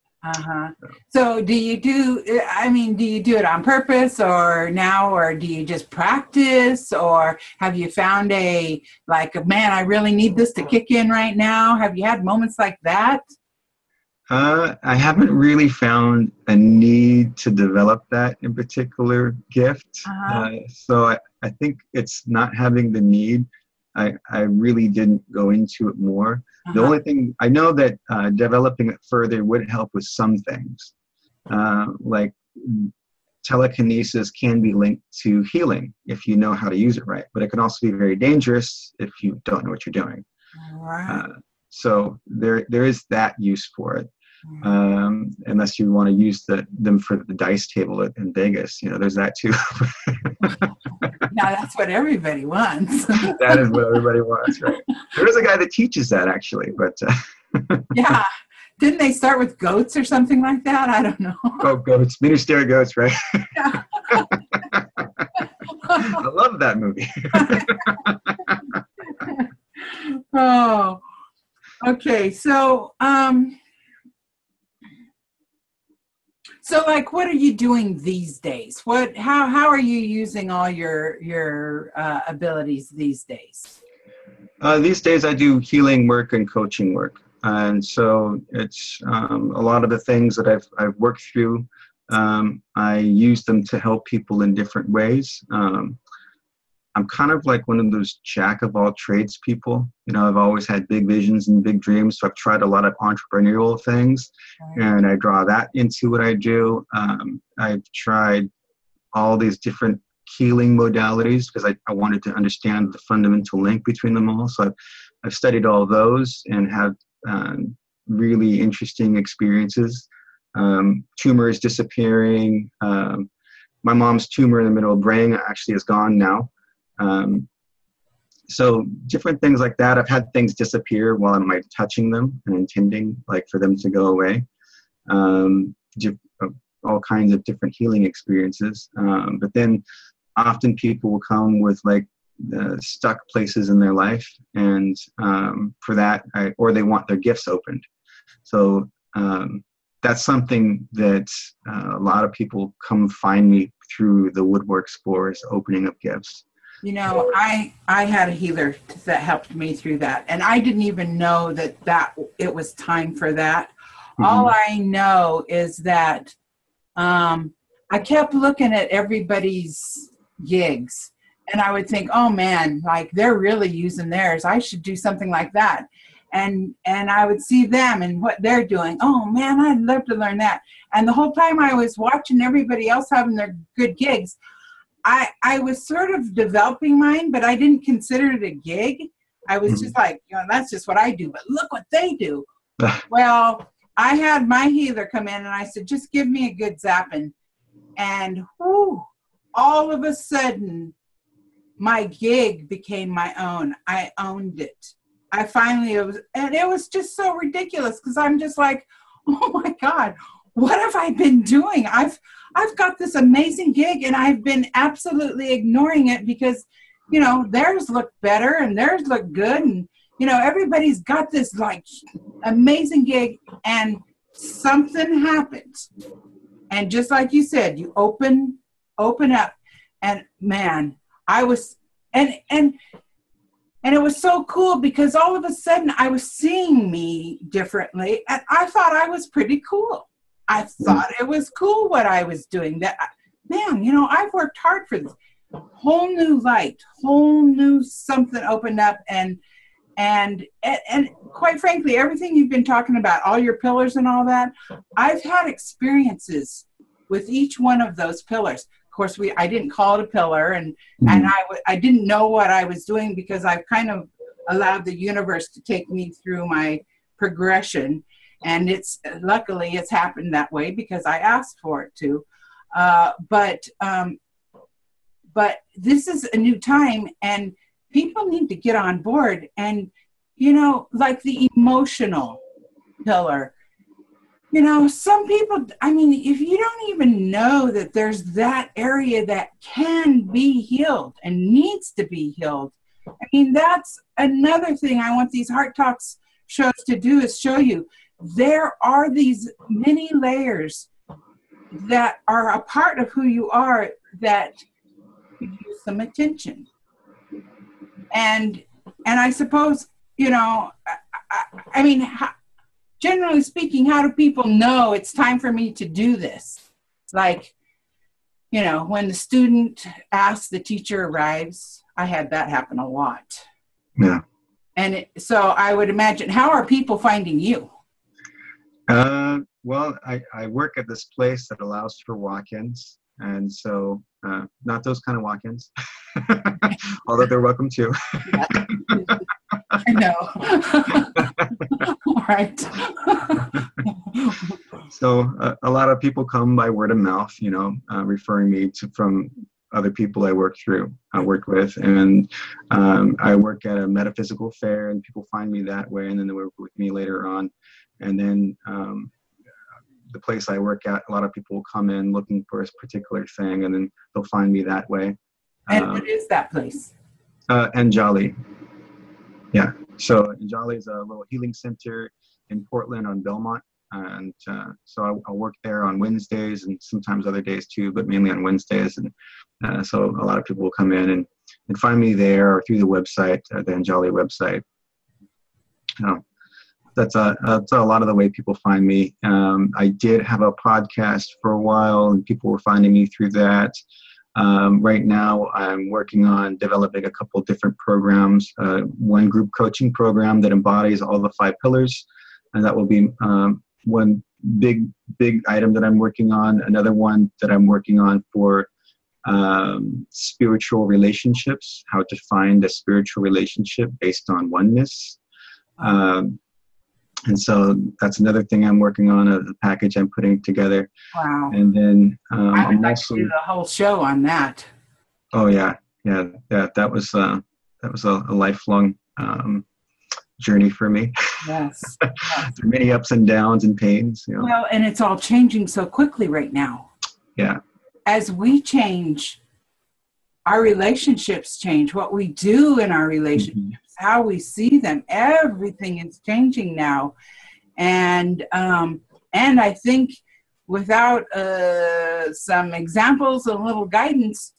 So do you do it on purpose or do you just practice, or have you found man, I really need this to kick in right now? Have you had moments like that? I haven't really found a need to develop that in particular gift. So I think it's not having the need. I really didn't go into it more. The only thing I know that developing it further would help with some things. Like telekinesis can be linked to healing if you know how to use it right, but it can also be very dangerous if you don't know what you're doing. Right. So there is that use for it. Unless you want to use them for the dice table in Vegas, there's that too. Now that's what everybody wants. That is what everybody wants, right? There is a guy that teaches that actually, but yeah, didn't they start with goats or something like that? I don't know. Oh, goats, miniature goats, right? Yeah. I love that movie. Oh, okay. So, what are you doing these days? How are you using all your abilities these days? These days I do healing work and coaching work. And so it's a lot of the things that I've worked through, I use them to help people in different ways. I'm kind of like one of those jack of all trades people. I've always had big visions and big dreams. So I've tried a lot of entrepreneurial things, and I draw that into what I do. I've tried all these different healing modalities because I wanted to understand the fundamental link between them all. So I've studied all those and have really interesting experiences. Tumors disappearing. My mom's tumor in the middle of the brain actually is gone now. So different things like that. I've had things disappear while I'm touching them and intending for them to go away. All kinds of different healing experiences. But then often people will come with stuck places in their life, and for that, or they want their gifts opened. So that's something that a lot of people come find me through the woodwork spores, opening up gifts. I had a healer that helped me through that. And I didn't even know that it was time for that. Mm-hmm. All I know is that I kept looking at everybody's gigs and I would think, oh man, like they're really using theirs. I should do something like that. And I would see them and what they're doing. Oh man, I'd love to learn that. And the whole time I was watching everybody else having their good gigs, I was sort of developing mine, but I didn't consider it a gig. I was just like, that's just what I do, but look what they do. Well, I had my healer come in and I said, just give me a good zapping. And all of a sudden, my gig became my own. I owned it. It was just so ridiculous because I'm just like, oh my God, what have I been doing? I've got this amazing gig and I've been absolutely ignoring it because, theirs look better and theirs look good. And, everybody's got this like amazing gig and something happens. And just like you said, you open up and man, I was, and it was so cool because all of a sudden I was seeing me differently and I thought I was pretty cool. I thought it was cool what I was doing. That, man, I've worked hard for this. Whole new light, whole new something opened up, and quite frankly, everything you've been talking about, all your pillars and all that, I've had experiences with each one of those pillars. Of course, I didn't call it a pillar, and I didn't know what I was doing because I've kind of allowed the universe to take me through my progression. And luckily it's happened that way because I asked for it to. But this is a new time and people need to get on board. And, like the emotional pillar, some people, if you don't even know that there's that area that can be healed and needs to be healed. That's another thing I want these Heart Talks shows to do is show you. There are these many layers that are a part of who you are that could use some attention. And I suppose, generally speaking, how do people know it's time for me to do this? Like, when the student asks, the teacher arrives. I had that happen a lot. Yeah. And so I would imagine, how are people finding you? Well, I work at this place that allows for walk-ins, and so not those kind of walk-ins, although they're welcome too. I know. All right. So a lot of people come by word of mouth, referring me from other people I worked with, and I work at a metaphysical fair, and people find me that way, and then they work with me later on. And then the place I work at, a lot of people will come in looking for a particular thing, and then they'll find me that way. And what is that place? Anjali. Yeah. So Anjali is a little healing center in Portland on Belmont. And so I'll work there on Wednesdays and sometimes other days too, but mainly on Wednesdays. And so a lot of people will come in and find me there or through the website, the Anjali website. That's a lot of the way people find me. I did have a podcast for a while and people were finding me through that. Right now I'm working on developing a couple of different programs. One group coaching program that embodies all the 5 pillars, and that will be one big item that I'm working on. Another one that I'm working on for spiritual relationships, how to find a spiritual relationship based on oneness. And so that's another thing I'm working on, a package I'm putting together. Wow. And then I would like to do the whole show on that. Oh yeah. That was a lifelong journey for me. Yes. Through many ups and downs and pains. Well, and it's all changing so quickly right now. Yeah. As we change, our relationships change. What we do in our relationships, how we see them, everything is changing now. And I think without some examples, a little guidance,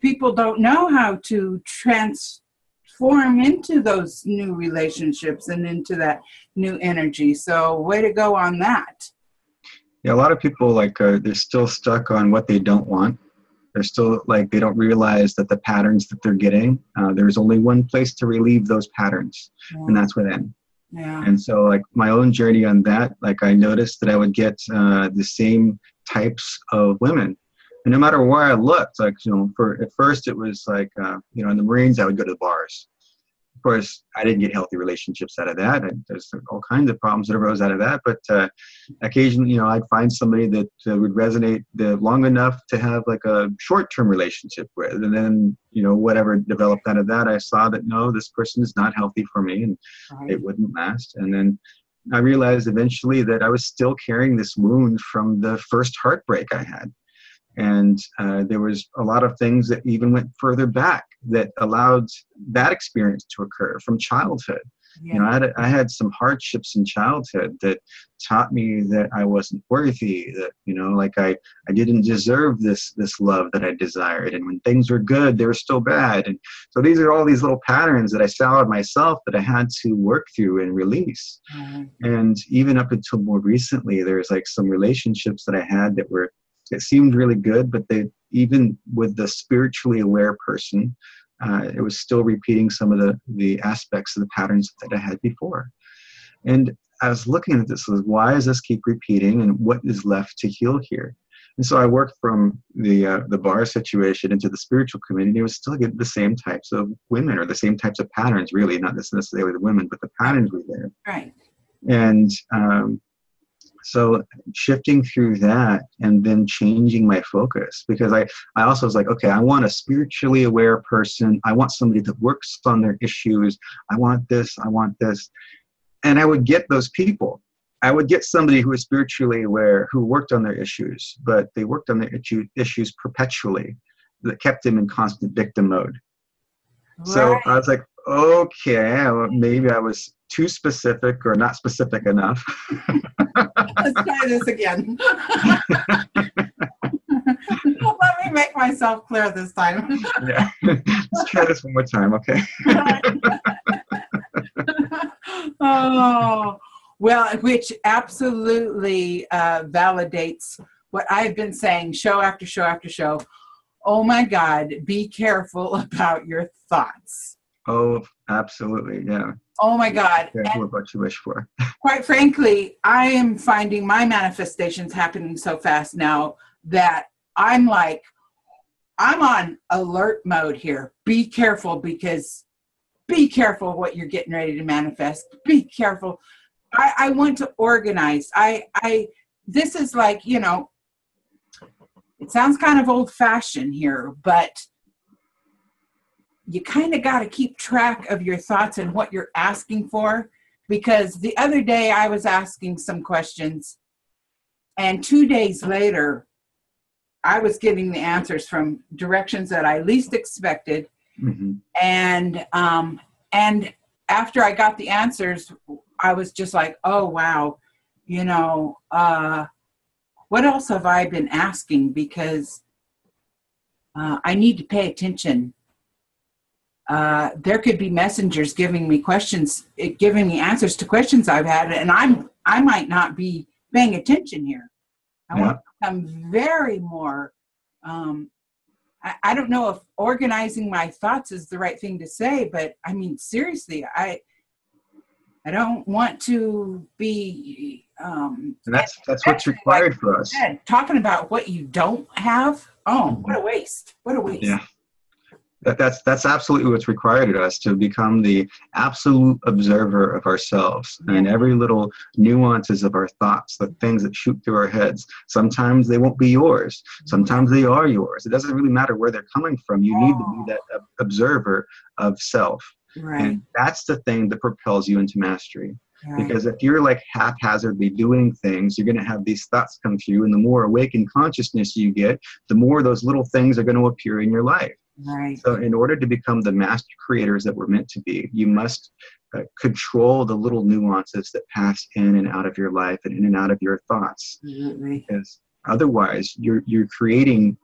people don't know how to transform into those new relationships and into that new energy. So way to go on that. Yeah, a lot of people, like, they're still stuck on what they don't want. They're still, like, they don't realize that the patterns that they're getting, there's only one place to relieve those patterns, and that's within. Yeah. And so, like, my own journey on that, like, I noticed that I would get the same types of women. And no matter where I looked, like, at first it was like, in the Marines, I would go to the bars. Of course, I didn't get healthy relationships out of that. There's all kinds of problems that arose out of that. But occasionally, I'd find somebody that would resonate long enough to have like a short-term relationship with. And then, whatever developed out of that, I saw that, no, this person is not healthy for me, and it wouldn't last. And then I realized eventually that I was still carrying this wound from the first heartbreak I had. And there was a lot of things that even went further back that allowed that experience to occur from childhood. Yeah. I had some hardships in childhood that taught me that I wasn't worthy, that, like I didn't deserve this love that I desired. And when things were good, they were still bad. And so these are all these little patterns that I saw in myself that I had to work through and release. Mm-hmm. And even up until more recently, there's like some relationships that I had it seemed really good, but even with the spiritually aware person, it was still repeating some of the aspects of the patterns that I had before. And I was looking at this, why does this keep repeating, and what is left to heal here? And so I worked from the bar situation into the spiritual community. I was still getting the same types of women, or the same types of patterns, really, not necessarily the women, but the patterns were there. Right. And so shifting through that and then changing my focus, because I also was like, okay, I want a spiritually aware person. I want somebody that works on their issues. I want this. And I would get those people. I would get somebody who was spiritually aware, who worked on their issues, but they worked on their issues perpetually, that kept them in constant victim mode. Right. So I was like, okay, well, maybe I was too specific or not specific enough. Let's try this again. Let me make myself clear this time. Yeah. Let's try this one more time, okay? Oh, well, which absolutely validates what I've been saying show after show after show. Oh my God, be careful about your thoughts. Oh, absolutely, yeah. Oh my God. Be careful about what you wish for. Quite frankly, I am finding my manifestations happening so fast now that I'm on alert mode here. Be careful, because be careful what you're getting ready to manifest. Be careful. I want to organize. This is like, it sounds kind of old fashioned here, but you kind of got to keep track of your thoughts and what you're asking for. Because the other day I was asking some questions, and 2 days later, I was getting the answers from directions that I least expected. Mm-hmm. And after I got the answers, I was just like, oh, wow, what else have I been asking? Because I need to pay attention. There could be messengers giving me answers to questions I've had, and I might not be paying attention here. I want to become very more, I don't know if organizing my thoughts is the right thing to say, but I mean, seriously, I don't want to be, and that's what's required for us. Talking about what you don't have. Oh, what a waste. What a waste. Yeah. That's absolutely what's required of us, to become the absolute observer of ourselves and every little nuances of our thoughts, the things that shoot through our heads. Sometimes they won't be yours. Sometimes they are yours. It doesn't really matter where they're coming from. You need to be that observer of self. Right. And that's the thing that propels you into mastery. Right. Because if you're like haphazardly doing things, you're going to have these thoughts come through, and the more awakened consciousness you get, the more those little things are going to appear in your life. Right. So in order to become the master creators that we're meant to be, you must control the little nuances that pass in and out of your life and in and out of your thoughts. Mm-hmm. Because Otherwise, you're creating,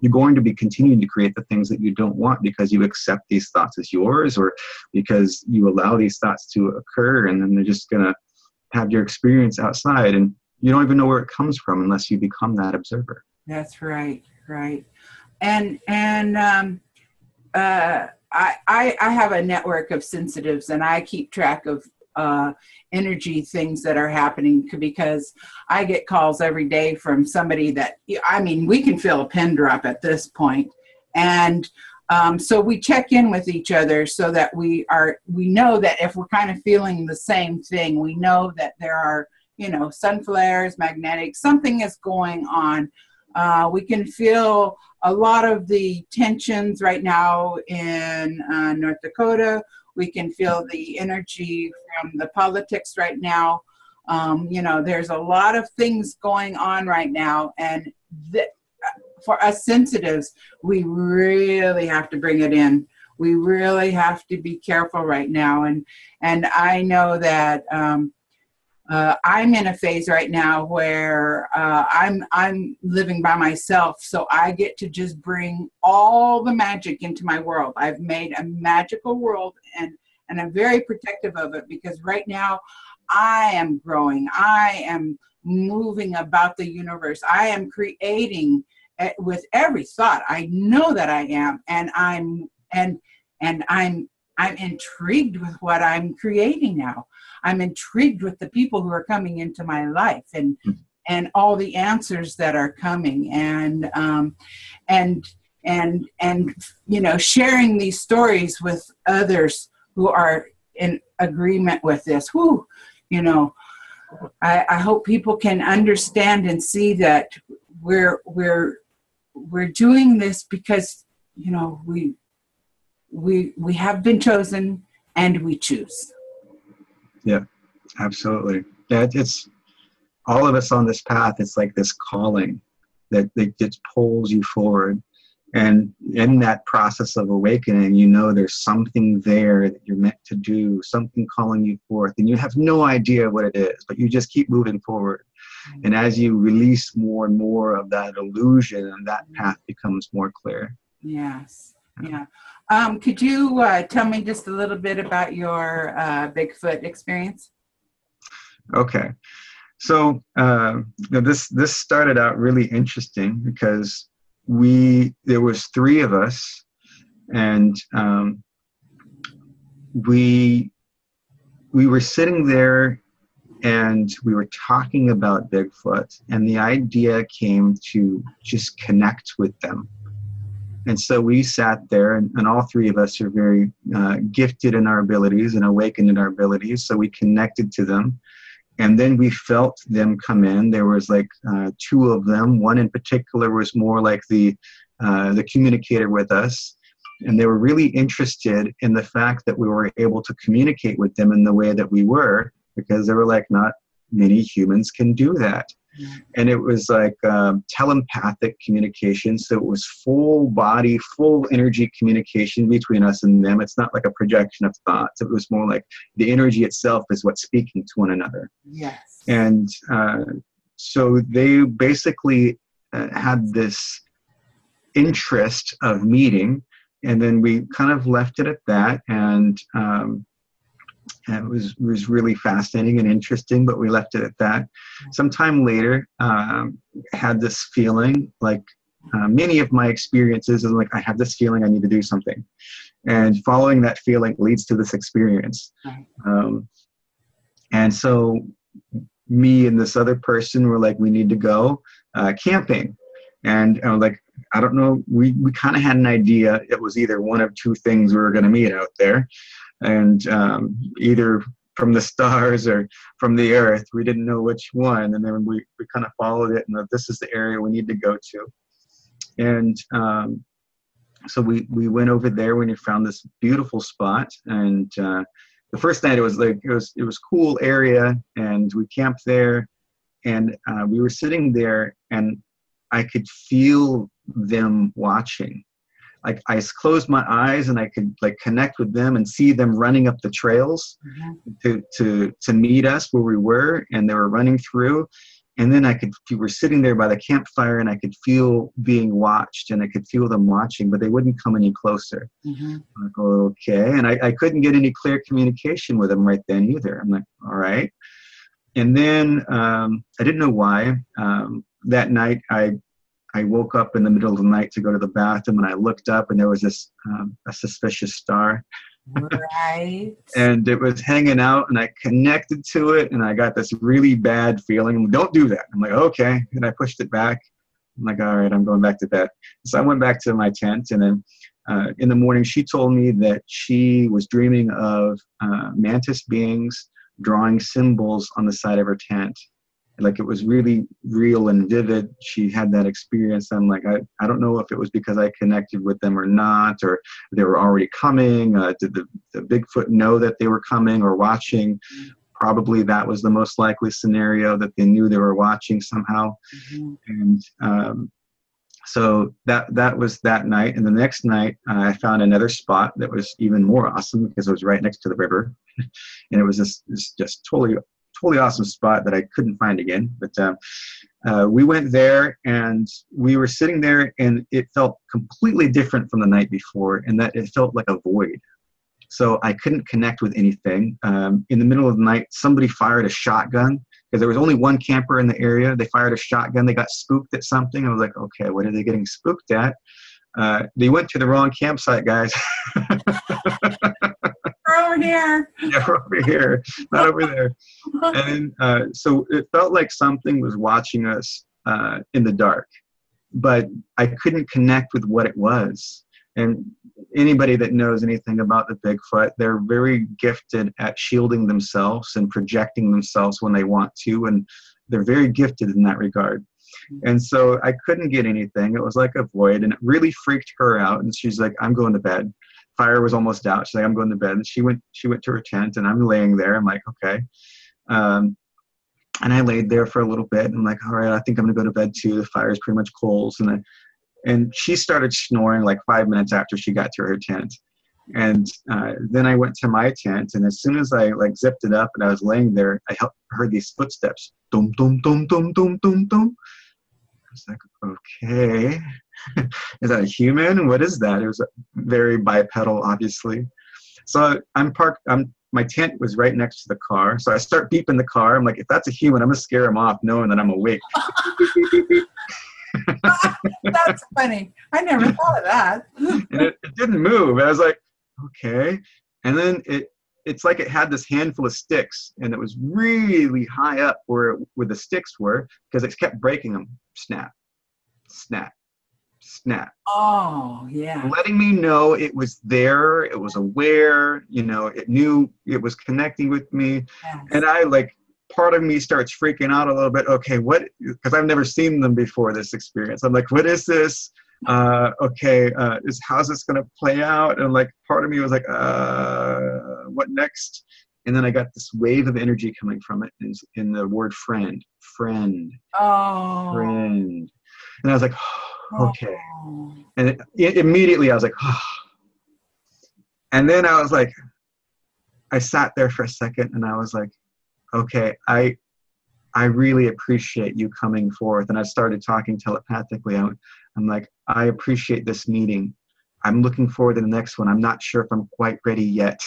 you're going to be continuing to create the things that you don't want because you accept these thoughts as yours, or because you allow these thoughts to occur, and then they're just going to have your experience outside, and you don't even know where it comes from unless you become that observer. That's right, right. I have a network of sensitives, and I keep track of energy things that are happening, because I get calls every day from somebody that, I mean, we can feel a pin drop at this point. And so we check in with each other so that we know that if we're kind of feeling the same thing, we know that there are, sun flares, magnetic, something is going on. We can feel a lot of the tensions right now in North Dakota. We can feel the energy from the politics right now. There's a lot of things going on right now. And for us sensitives, we really have to bring it in. We really have to be careful right now. And I know that I'm in a phase right now where I'm living by myself, so I get to just bring all the magic into my world. I've made a magical world, and I'm very protective of it, because right now I am growing. I am moving about the universe. I am creating with every thought. I know that I am, and I'm intrigued with what I'm creating now. I'm intrigued with the people who are coming into my life, and all the answers that are coming, and sharing these stories with others who are in agreement with this. I hope people can understand and see that we're doing this because we have been chosen, and we choose. Yeah, absolutely. Yeah, it's all of us on this path. It's like this calling that just pulls you forward. And in that process of awakening, there's something there that you're meant to do, something calling you forth, and you have no idea what it is, but you just keep moving forward. And as you release more and more of that illusion, and that path becomes more clear. Yes. Yeah. Could you tell me just a little bit about your Bigfoot experience? Okay. So this started out really interesting because there was 3 of us, and we were sitting there, and we were talking about Bigfoot, and the idea came to just connect with them. And so we sat there, and all 3 of us are very gifted in our abilities and awakened in our abilities. So we connected to them. And then we felt them come in. There was like 2 of them. One in particular was more like the communicator with us. And they were really interested in the fact that we were able to communicate with them in the way that we were, because they were like, not many humans can do that. And it was like telepathic communication. So it was full body, full energy communication between us and them. It's not like a projection of thoughts. It was more like the energy itself is what's speaking to one another. Yes. And so they basically had this interest of meeting. And then we kind of left it at that. And it was really fascinating and interesting, but we left it at that. Sometime later, had this feeling, like many of my experiences, is like, I have this feeling I need to do something. And following that feeling leads to this experience. And so me and this other person were like, we need to go camping. And I was like, I don't know, we kind of had an idea. It was either one of 2 things we were going to meet out there. And either from the stars or from the earth. We didn't know which one. And then we kind of followed it, and this is the area we need to go to. And so we went over there when we found this beautiful spot. And the first night it was cool area, and we camped there, and we were sitting there, and I could feel them watching. Like I closed my eyes and I could like connect with them and see them running up the trails to meet us where we were, and they were running through. And then we were sitting there by the campfire, and I could feel being watched, and I could feel them watching, but they wouldn't come any closer. Mm-hmm. I'm like, okay. And I couldn't get any clear communication with them right then either. I'm like, all right. And then I didn't know why. That night, I woke up in the middle of the night to go to the bathroom, and I looked up, and there was this a suspicious star. Right. And it was hanging out, and I connected to it, and I got this really bad feeling. Don't do that. I'm like, okay. And I pushed it back. I'm like, all right, I'm going back to bed. So I went back to my tent, and then in the morning, she told me that she was dreaming of mantis beings drawing symbols on the side of her tent. Like, it was really real and vivid. She had that experience. I'm like, I don't know if it was because I connected with them or not, or they were already coming. Did the Bigfoot know that they were coming or watching? Probably that was the most likely scenario, that they knew they were watching somehow. Mm-hmm. And so that was that night. And the next night, I found another spot that was even more awesome, because it was right next to the river. And it was this just totally awesome spot that I couldn't find again. But we went there, and we were sitting there, and it felt completely different from the night before, in that it felt like a void. So I couldn't connect with anything. In the middle of the night, somebody fired a shotgun, because there was only one camper in the area. They fired a shotgun. They got spooked at something. I was like, okay, what are they getting spooked at? They went to the wrong campsite, guys. Over here. Yeah, we're over here, not over there. And so it felt like something was watching us in the dark, but I couldn't connect with what it was. And anybody that knows anything about the Bigfoot, they're very gifted at shielding themselves and projecting themselves when they want to, and they're very gifted in that regard. And so I couldn't get anything. It was like a void, and it really freaked her out. And she's like, I'm going to bed. Fire was almost out. She's like, I'm going to bed. And she went to her tent, and I'm laying there. I'm like, okay. And I laid there for a little bit. And I'm like, all right, I think I'm going to go to bed too. The fire's pretty much cold. And she started snoring like 5 minutes after she got to her tent. And then I went to my tent, and as soon as I like zipped it up and I was laying there, I heard these footsteps. Dum, dum, dum, dum, dum, dum, dum. I was like, okay. Is that a human? What is that? It was very bipedal, obviously. So I'm parked. My tent was right next to the car. So I start beeping the car. I'm like, if that's a human, I'm going to scare him off knowing that I'm awake. That's funny. I never thought of that. And it didn't move. I was like, okay. And then it's like it had this handful of sticks, and it was really high up where the sticks were, because it kept breaking them. Snap, snap, snap. Oh, yeah. Letting me know it was there. It was aware. It knew it was connecting with me. Yes. And I part of me starts freaking out a little bit. Okay, what? Because I've never seen them before this experience. I'm like, what is this? Okay, how's this going to play out? And part of me was like, what next? And then I got this wave of energy coming from it in the word friend. Oh. Friend. And I was like, oh, okay. And immediately I was like, oh. And then I was like, I sat there for a second, and I was like, okay, I really appreciate you coming forth. And I started talking telepathically. I'm like, I appreciate this meeting. I'm looking forward to the next one. I'm not sure if I'm quite ready yet.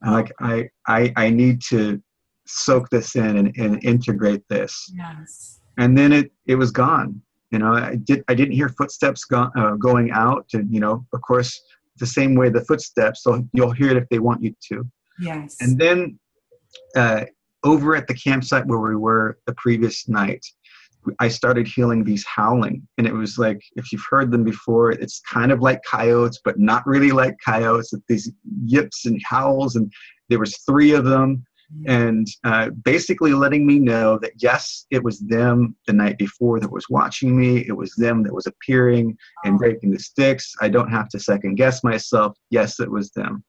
Like, I need to soak this in and integrate this. Yes. And then it was gone. I didn't hear footsteps going out. And, of course, the same way the footsteps, so you'll hear it if they want you to. Yes. And then over at the campsite where we were the previous night, I started hearing these howling. And it was like, if you've heard them before, it's kind of like coyotes, but not really like coyotes. These yips and howls, and there was 3 of them. And basically letting me know that, yes, it was them the night before that was watching me. It was them that was appearing and breaking the sticks. I don't have to second guess myself. Yes, it was them.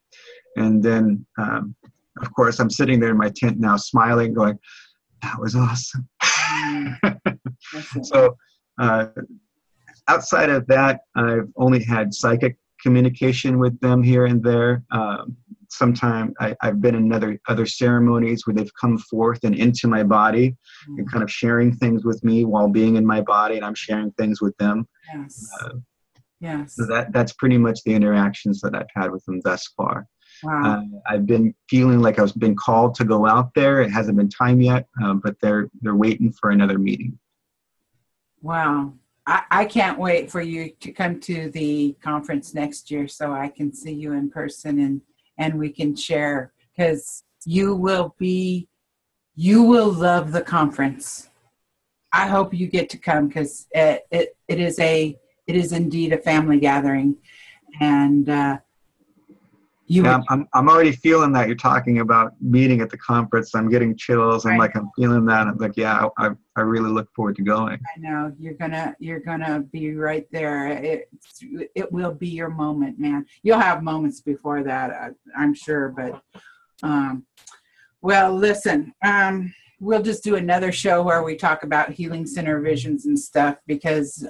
And then, of course, I'm sitting there in my tent now, smiling, going, that was awesome. So outside of that, I've only had psychic communication with them here and there. sometime I've been in other ceremonies where they've come forth and into my body and kind of sharing things with me while being in my body, and I'm sharing things with them. Yes. Uh, Yes. so that's pretty much the interactions that I've had with them thus far. Wow. I've been feeling like I've been called to go out there. It hasn't been time yet, but they're waiting for another meeting. Wow. I can't wait for you to come to the conference next year so I can see you in person and we can share, because you will love the conference. I hope you get to come, because it is indeed a family gathering, and I'm already feeling that. You're talking about meeting at the conference. I'm getting chills. I'm feeling that. I'm like, yeah, I really look forward to going. I know you're gonna be right there. It will be your moment, man. You'll have moments before that, I'm sure. But well, listen, we'll just do another show where we talk about healing center visions and stuff, because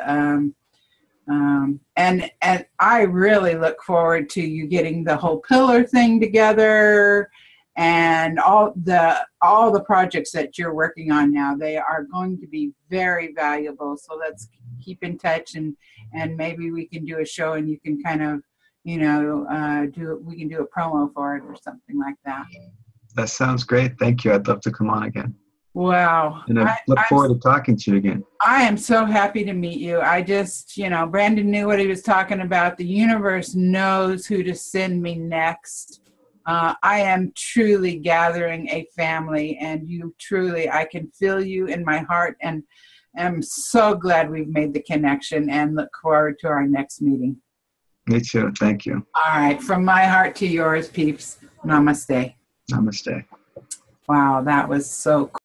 and I really look forward to you getting the whole pillar thing together, and all the projects that you're working on now. They are going to be very valuable. So let's keep in touch, and maybe we can do a show, and you can kind of, we can do a promo for it or something like that. That sounds great. Thank you. I'd love to come on again. Wow. And I look forward to talking to you again. I am so happy to meet you. I just, Brandon knew what he was talking about. The universe knows who to send me next. I am truly gathering a family, and I can feel you in my heart, and I'm so glad we've made the connection, and look forward to our next meeting. Me too. Thank you. All right. From my heart to yours, peeps. Namaste. Namaste. Wow, that was so cool.